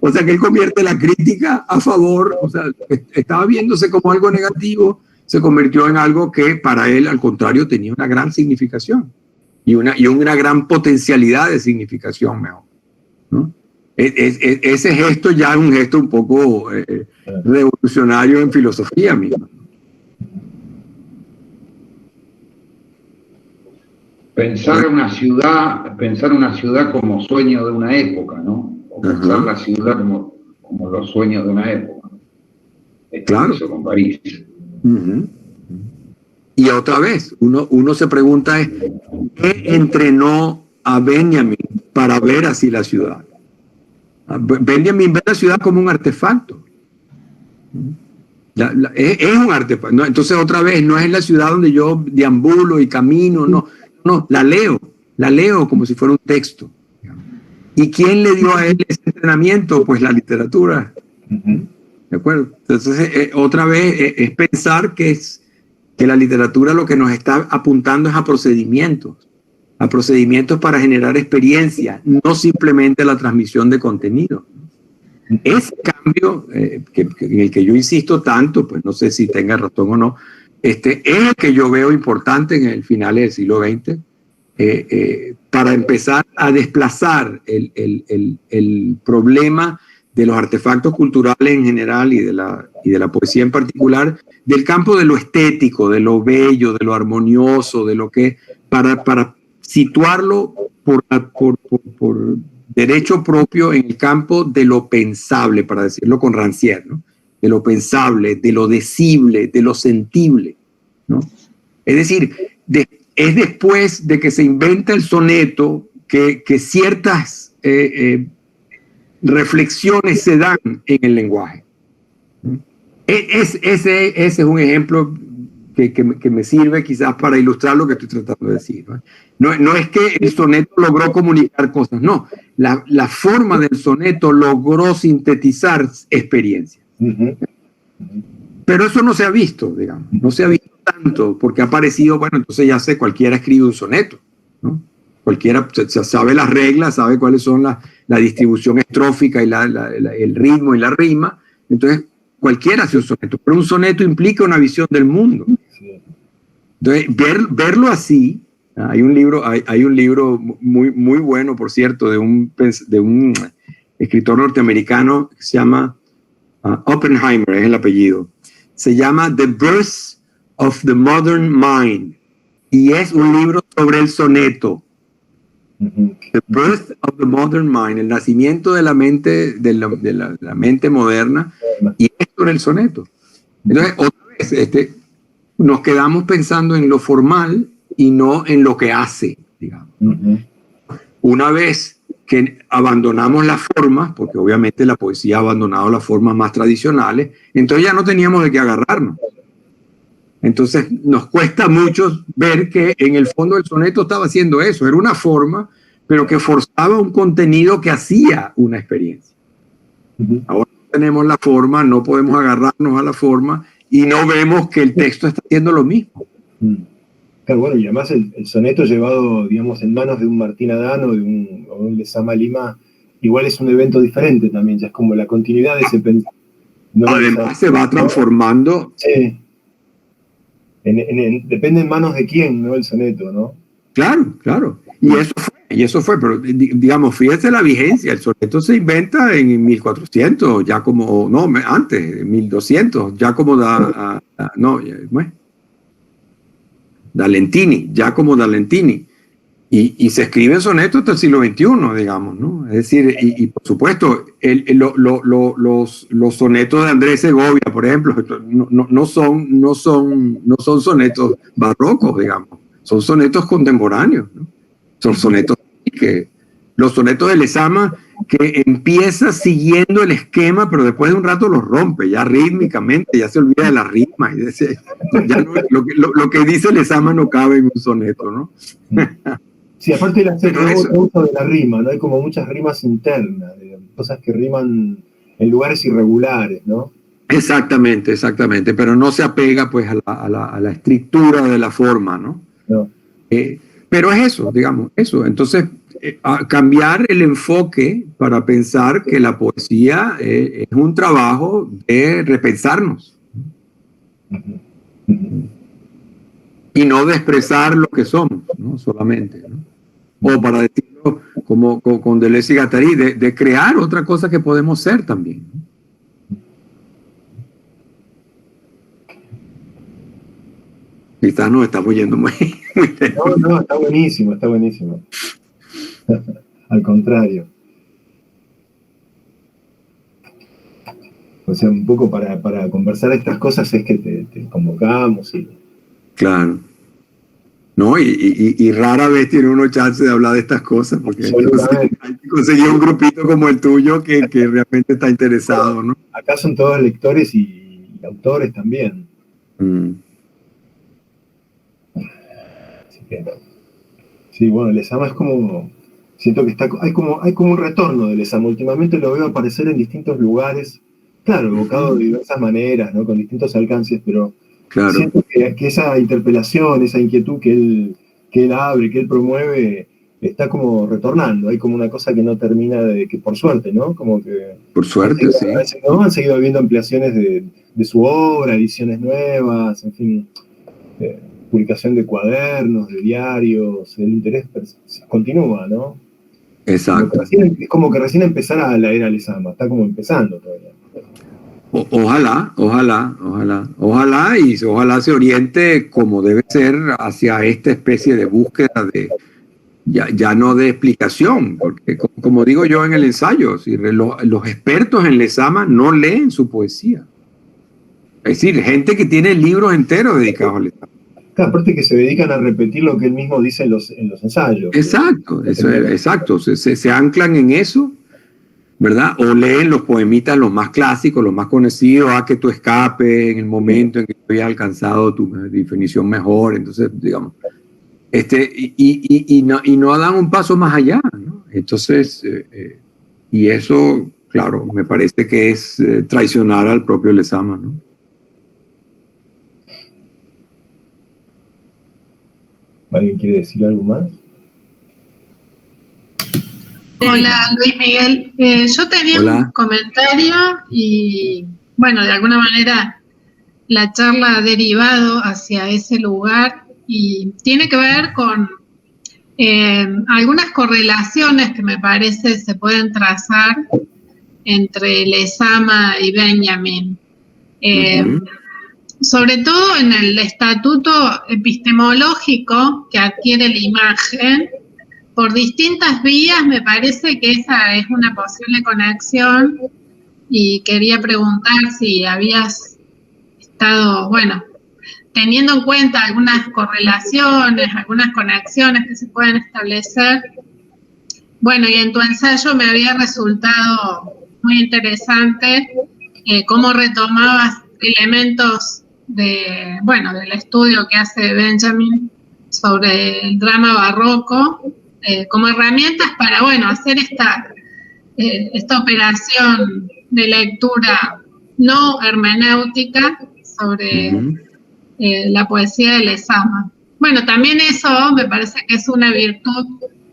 O sea, que él convierte la crítica a favor, o sea, estaba viéndose como algo negativo, se convirtió en algo que para él, al contrario, tenía una gran significación y una gran potencialidad de significación mejor, ¿no? Ese gesto ya es un gesto un poco revolucionario en filosofía misma. Pensar una ciudad como sueño de una época, ¿no? O pensar la ciudad como los sueños de una época. Claro. Eso con París. Y otra vez, uno se pregunta ¿qué entrenó a Benjamin para ver así la ciudad? Benjamin ve la ciudad como un artefacto. Es un artefacto, ¿no? Entonces otra vez, no es la ciudad donde yo deambulo y camino, no, la leo como si fuera un texto. ¿Y quién le dio a él ese entrenamiento? Pues la literatura. ¿De acuerdo? Entonces, otra vez, es pensar que la literatura lo que nos está apuntando es a procedimientos para generar experiencia, no simplemente la transmisión de contenido. Ese cambio, en el que yo insisto tanto, pues no sé si tenga razón o no, es el que yo veo importante en el final del siglo XX, para empezar a desplazar el problema de los artefactos culturales en general y de la poesía en particular, del campo de lo estético, de lo bello, de lo armonioso, de lo que, para situarlo por derecho propio en el campo de lo pensable, para decirlo con Rancière, ¿no? De lo pensable, de lo decible, de lo sentible, ¿no? Es decir, es después de que se inventa el soneto que ciertas reflexiones se dan en el lenguaje. Ese es un ejemplo que me sirve quizás para ilustrar lo que estoy tratando de decir, ¿no? No es que el soneto logró comunicar cosas, no. La forma del soneto logró sintetizar experiencias. Pero eso no se ha visto, digamos. No se ha visto tanto porque ha parecido, bueno, entonces ya sé, cualquiera escribe un soneto, ¿no? Cualquiera sabe las reglas, sabe cuáles son la distribución estrófica y el ritmo y la rima. Entonces, cualquiera hace un soneto. Pero un soneto implica una visión del mundo. Entonces, verlo así. Hay un libro muy, muy bueno, por cierto, de un escritor norteamericano que se llama Oppenheimer, es el apellido. Se llama The Birth of the Modern Mind. Y es un libro sobre el soneto. The Birth of the Modern Mind, el nacimiento de la mente, de la mente moderna, y es sobre el soneto. Entonces, otra vez, nos quedamos pensando en lo formal y no en lo que hace, digamos. Una vez que abandonamos las formas, porque obviamente la poesía ha abandonado las formas más tradicionales, entonces ya no teníamos de qué agarrarnos. Entonces nos cuesta mucho ver que en el fondo el soneto estaba haciendo eso, era una forma, pero que forzaba un contenido que hacía una experiencia. Ahora tenemos la forma, no podemos agarrarnos a la forma y no vemos que el texto está haciendo lo mismo. Claro, bueno, y además el soneto llevado, digamos, en manos de un Martín Adán o de un Lezama Lima, igual es un evento diferente también, ya es como la continuidad de ese pensamiento. Además se va transformando. Sí. Depende en manos de quién, ¿no? El soneto, ¿no? Claro. Y eso fue, pero digamos, fíjate la vigencia. El soneto se inventa en 1400, ya como, no, antes, en 1200, ya como Dalentini. Y se escribe en soneto hasta el siglo XXI, digamos, ¿no? Es decir, y por supuesto, los sonetos de Andrés Segovia, por ejemplo, no son sonetos barrocos, digamos, son sonetos contemporáneos, ¿no? Son sonetos que los sonetos de Lezama que empieza siguiendo el esquema, pero después de un rato lo rompe, ya rítmicamente, ya se olvida de la rima. Y ya no, lo que dice Lezama no cabe en un soneto, ¿no? Sí, aparte le hace uso de la rima, ¿no? Hay como muchas rimas internas, cosas que riman en lugares irregulares, ¿no? Exactamente, pero no se apega pues a la estructura de la forma, ¿no? No. Pero es eso, digamos, eso. Entonces, cambiar el enfoque para pensar que la poesía es un trabajo de repensarnos. Y no de expresar lo que somos, ¿no? Solamente, ¿no? O para decirlo como con Deleuze y Guattari, de crear otra cosa que podemos ser también, ¿no? Quizás nos estamos yendo muy lejos. No, está buenísimo. Al contrario. O sea, un poco para conversar estas cosas es que te convocamos y... Claro. No, y rara vez tiene uno chance de hablar de estas cosas, porque hay que conseguir un grupito como el tuyo que realmente está interesado, ¿no? Acá son todos lectores y autores también. Sí, bueno, Lezama es como... Siento que hay como un retorno de Lezama. Últimamente lo veo aparecer en distintos lugares, claro, evocado de diversas maneras, ¿no? Con distintos alcances, pero claro, siento que esa interpelación, esa inquietud que él abre, que él promueve, está como retornando. Hay como una cosa que no termina que por suerte, ¿no? Como que... Por suerte, sí. ¿no? Han seguido habiendo ampliaciones de su obra, ediciones nuevas, en fin... publicación de cuadernos, de diarios, el interés continúa, ¿no? Exacto. Es como que recién empezara la era Lezama, está como empezando todavía. Ojalá se oriente como debe ser hacia esta especie de búsqueda de, ya no de explicación, porque como digo yo en el ensayo, los expertos en Lezama no leen su poesía. Es decir, gente que tiene libros enteros dedicados a Lezama. Aparte que se dedican a repetir lo que él mismo dice en los ensayos. Exacto. Se anclan en eso, ¿verdad? O leen los poemitas, los más clásicos, los más conocidos, a que tú escapes en el momento en que tú hayas alcanzado tu definición mejor. Entonces, digamos, y no dan un paso más allá, ¿no? Entonces, y eso, claro, me parece que es traicionar al propio Lezama, ¿no? ¿Alguien quiere decir algo más? Hola, Luis Miguel. Yo tenía un comentario y, bueno, de alguna manera la charla ha derivado hacia ese lugar y tiene que ver con algunas correlaciones que me parece se pueden trazar entre Lezama y Benjamin. Sobre todo en el estatuto epistemológico que adquiere la imagen, por distintas vías me parece que esa es una posible conexión y quería preguntar si habías estado, bueno, teniendo en cuenta algunas correlaciones, algunas conexiones que se pueden establecer. Bueno, y en tu ensayo me había resultado muy interesante cómo retomabas elementos del estudio que hace Benjamin sobre el drama barroco como herramientas para, hacer esta operación de lectura no hermenéutica sobre la poesía de Lezama. Bueno, también eso me parece que es una virtud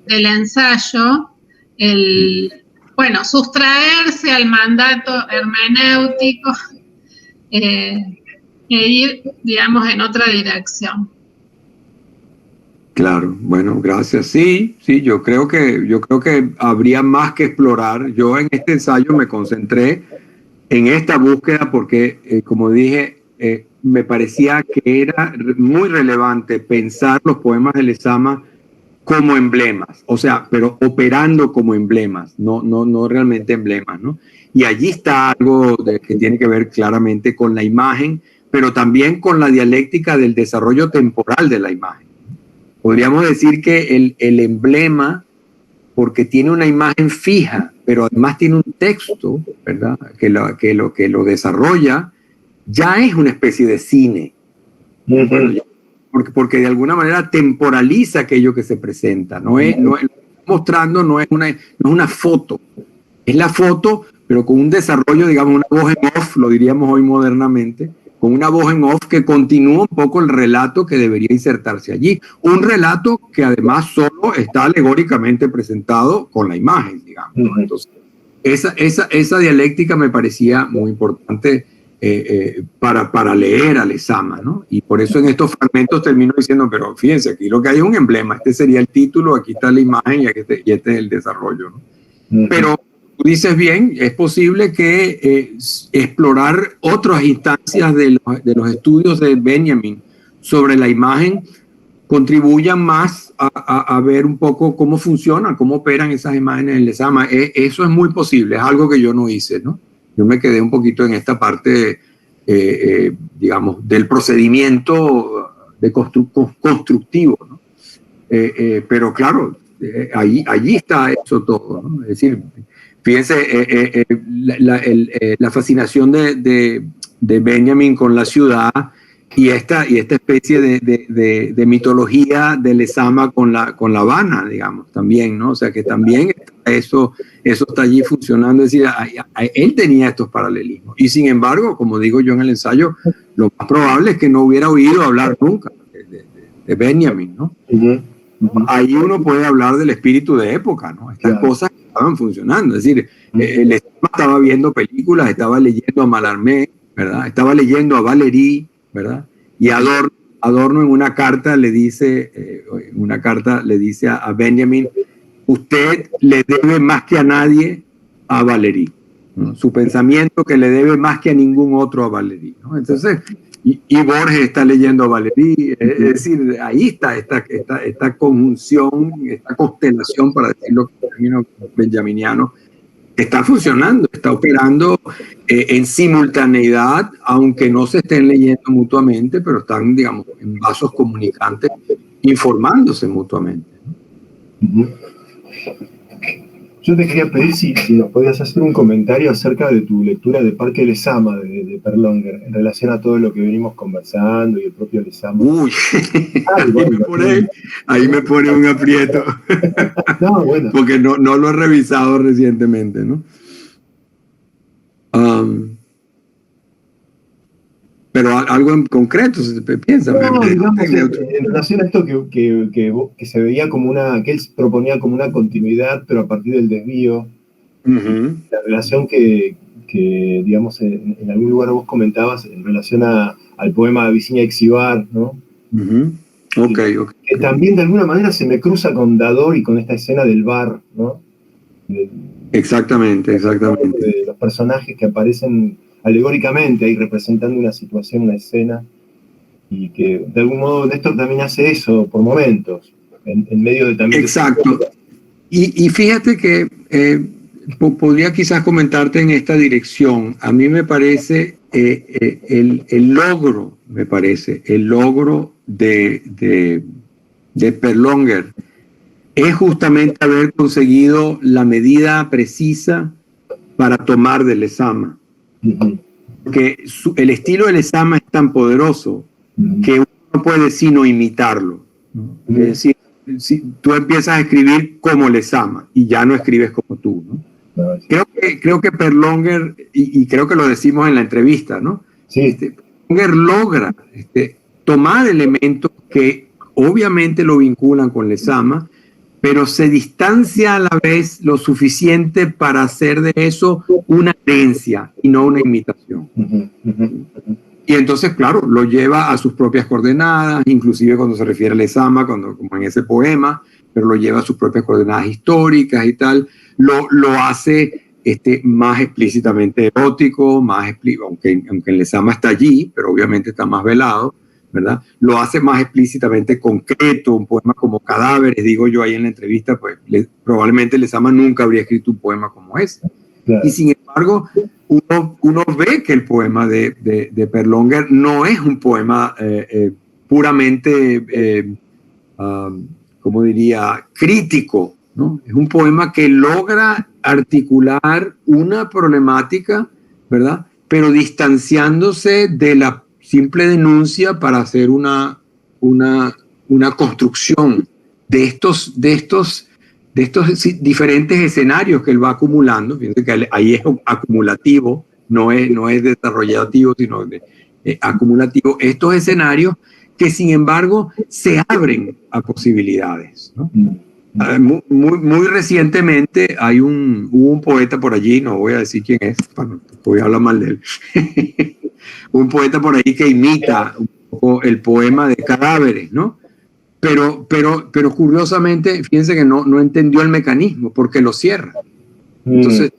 del ensayo, sustraerse al mandato hermenéutico e ir, digamos, en otra dirección. Claro, bueno, gracias. Sí, yo creo que habría más que explorar. Yo en este ensayo me concentré en esta búsqueda porque, como dije, me parecía que era muy relevante pensar los poemas de Lezama como emblemas, o sea, pero operando como emblemas, no realmente emblemas, ¿no? Y allí está algo que tiene que ver claramente con la imagen, pero también con la dialéctica del desarrollo temporal de la imagen. Podríamos decir que el emblema porque tiene una imagen fija, pero además tiene un texto, ¿verdad? Que lo desarrolla, ya es una especie de cine. Porque de alguna manera temporaliza aquello que se presenta. No es mostrando, no es una foto. Es la foto, pero con un desarrollo, digamos, una voz en off, lo diríamos hoy modernamente, con una voz en off que continúa un poco el relato que debería insertarse allí. Un relato que además solo está alegóricamente presentado con la imagen, digamos. Entonces, esa dialéctica me parecía muy importante para leer a Lezama, ¿no? Y por eso en estos fragmentos termino diciendo, pero fíjense, aquí lo que hay es un emblema, este sería el título, aquí está la imagen y este es el desarrollo, ¿no? Pero tú dices bien, es posible que explorar otras instancias de los estudios de Benjamin sobre la imagen contribuyan más a ver un poco cómo funcionan, cómo operan esas imágenes en Lezama. Eso es muy posible, es algo que yo no hice, ¿no? Yo me quedé un poquito en esta parte, digamos, del procedimiento constructivo, ¿no? Pero claro, allí está eso todo, ¿no? Es decir, fíjense, la fascinación de Benjamin con la ciudad y esta especie de mitología de Lezama con la Habana, digamos, también, ¿no? O sea, que también eso está allí funcionando. Es decir, él tenía estos paralelismos. Y sin embargo, como digo yo en el ensayo, lo más probable es que no hubiera oído hablar nunca de Benjamin, ¿no? Ahí uno puede hablar del espíritu de época, ¿no? Estas cosas que estaban funcionando. Es decir, Lezama estaba viendo películas, estaba leyendo a Mallarmé, ¿verdad? Estaba leyendo a Valéry, ¿verdad? Y Adorno en una carta le dice a Benjamin, usted le debe más que a nadie a Valéry, ¿no? Su pensamiento que le debe más que a ningún otro a Valéry, ¿no? Entonces, y Borges está leyendo a Valéry, es decir, ahí está esta conjunción, esta constelación, para decirlo en términos benjaminianos, está funcionando, está operando en simultaneidad, aunque no se estén leyendo mutuamente, pero están, digamos, en vasos comunicantes, informándose mutuamente. Yo te quería pedir si nos podías hacer un comentario acerca de tu lectura de Parque Lezama de Perlonger, en relación a todo lo que venimos conversando y el propio Lezama. Uy, ahí me pone un aprieto. No, bueno. Porque no lo he revisado recientemente, ¿no? Pero algo en concreto, si te piensas. No, digamos, en relación a esto que se veía como que él proponía como una continuidad, pero a partir del desvío, la relación que digamos, en algún lugar vos comentabas en relación al poema de Viciña Exibar, ¿no? Okay. Que también de alguna manera se me cruza con Dador y con esta escena del bar, ¿no? Exactamente. De los personajes que aparecen alegóricamente ahí representando una situación, una escena, y que de algún modo Néstor también hace eso por momentos, en medio de también... Exacto. Y fíjate que podría quizás comentarte en esta dirección. A mí me parece el logro de Perlonger es justamente haber conseguido la medida precisa para tomar de Lezama. Porque el estilo de Lezama es tan poderoso que uno no puede sino imitarlo. Es decir, si tú empiezas a escribir como Lezama y ya no escribes como tú, ¿no? Creo que Perlonger, y creo que lo decimos en la entrevista, ¿no? Sí. Perlonger logra tomar elementos que obviamente lo vinculan con Lezama, pero se distancia a la vez lo suficiente para hacer de eso una herencia y no una imitación. Y entonces, claro, lo lleva a sus propias coordenadas, inclusive cuando se refiere a Lezama, como en ese poema, pero lo lleva a sus propias coordenadas históricas y tal. Lo hace más explícitamente erótico, aunque Lezama está allí, pero obviamente está más velado, ¿verdad? Lo hace más explícitamente concreto, un poema como Cadáveres, digo yo ahí en la entrevista, pues probablemente Lezama nunca habría escrito un poema como ese. Claro. Y sin embargo, uno ve que el poema de Perlonger no es un poema puramente, ¿cómo diría?, crítico ¿no? Es un poema que logra articular una problemática, ¿verdad? Pero distanciándose de la simple denuncia para hacer una construcción de estos diferentes escenarios que él va acumulando. Fíjense que ahí es acumulativo, no es desarrollativo, sino acumulativo. Estos escenarios que, sin embargo, se abren a posibilidades, ¿no? Muy recientemente hubo un poeta por allí, no voy a decir quién es, voy a hablar mal de él, un poeta por ahí que imita un poco el poema de Cadáveres, ¿no? Pero curiosamente, fíjense que no entendió el mecanismo, porque lo cierra. Entonces,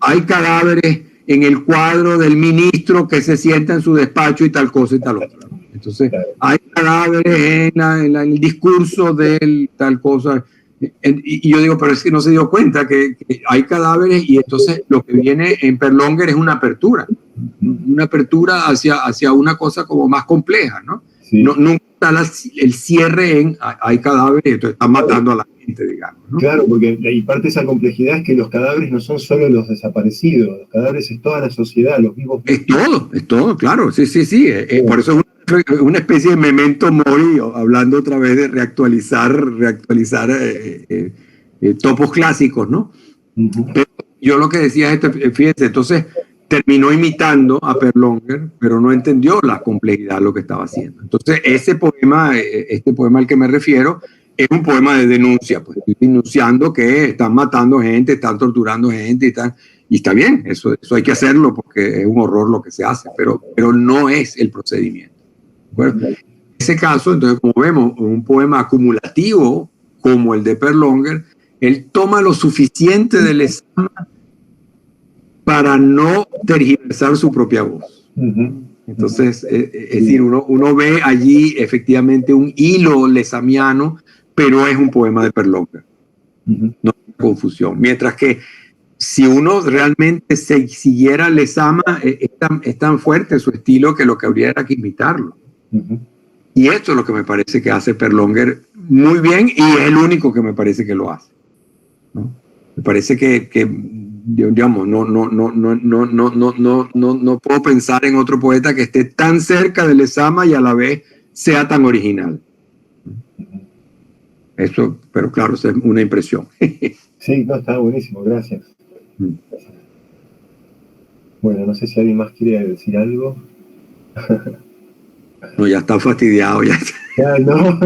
hay cadáveres en el cuadro del ministro que se sienta en su despacho y tal cosa y tal otra. Entonces, hay cadáveres en el discurso de tal cosa. Y yo digo, pero es que no se dio cuenta que hay cadáveres, y entonces lo que viene en Perlonger es una apertura hacia una cosa como más compleja, ¿no? Sí. Nunca está el cierre en hay cadáveres, entonces están matando a la gente, digamos, ¿no? Claro, porque y parte de esa complejidad es que los cadáveres no son solo los desaparecidos, los cadáveres es toda la sociedad, los vivos. Es todo, claro, sí. Por eso es una especie de memento mori, hablando otra vez de reactualizar topos clásicos, ¿no? Pero yo lo que decía es, fíjense, entonces terminó imitando a Perlonger, pero no entendió la complejidad de lo que estaba haciendo. Entonces, este poema al que me refiero, es un poema de denuncia, pues, denunciando que están matando gente, están torturando gente y está bien, eso hay que hacerlo porque es un horror lo que se hace, pero no es el procedimiento. Bueno, en ese caso, entonces, como vemos, un poema acumulativo como el de Perlonger, él toma lo suficiente del Lezama para no tergiversar su propia voz. Entonces, es decir, uno ve allí efectivamente un hilo lezamiano, pero es un poema de Perlonger. No hay confusión. Mientras que si uno realmente siguiera Lezama, es tan fuerte su estilo que lo que habría era que imitarlo. Y esto es lo que me parece que hace Perlonger muy bien, y es el único que me parece que lo hace, ¿no? Me parece que digamos, no puedo pensar en otro poeta que esté tan cerca de Lezama y a la vez sea tan original. Eso, pero claro, es una impresión. Sí, no, está buenísimo, gracias. Bueno, no sé si alguien más quiere decir algo. No, ya está fastidiado. Ya no.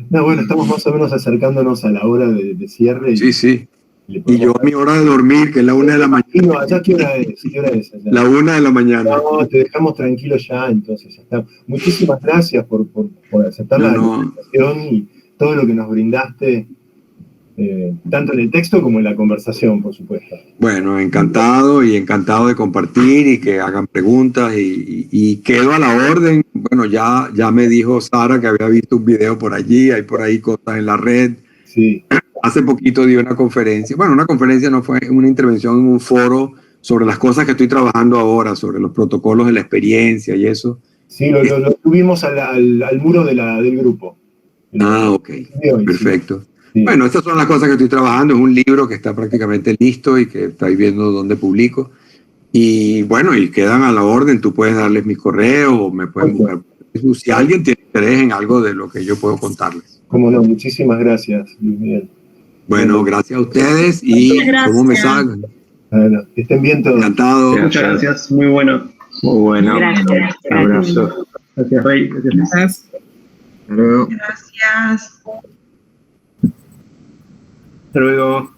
No, bueno, estamos más o menos acercándonos a la hora de cierre. Sí. Y yo a mi hora de dormir, que es la 1 de la mañana. No, ¿allá qué hora es? Allá? La 1 de la mañana. No, te dejamos tranquilo ya, entonces ya está. Muchísimas gracias por aceptar la invitación y todo lo que nos brindaste, tanto en el texto como en la conversación, por supuesto. Bueno, encantado de compartir y que hagan preguntas y quedo a la orden. Bueno, ya me dijo Sara que había visto un video por allí, hay por ahí cosas en la red. Sí. Hace poquito di una conferencia, una conferencia no fue una intervención en un foro sobre las cosas que estoy trabajando ahora, sobre los protocolos de la experiencia y eso. Sí, lo subimos al muro del grupo. Ok, perfecto. Sí. Bueno, estas son las cosas que estoy trabajando, es un libro que está prácticamente listo y que estáis viendo dónde publico. Y bueno, y quedan a la orden, tú puedes darles mis correos o me pueden buscar. Si alguien tiene interés en algo de lo que yo puedo contarles. Cómo no, muchísimas gracias, Luis Miguel. Bueno, gracias a ustedes y cómo me salgan. Bueno, que estén bien todos. Encantado. Muchas gracias, muy bueno. Muy bueno. Gracias. Un abrazo. Gracias, Rey. Gracias. Hasta luego. Gracias. Hasta luego.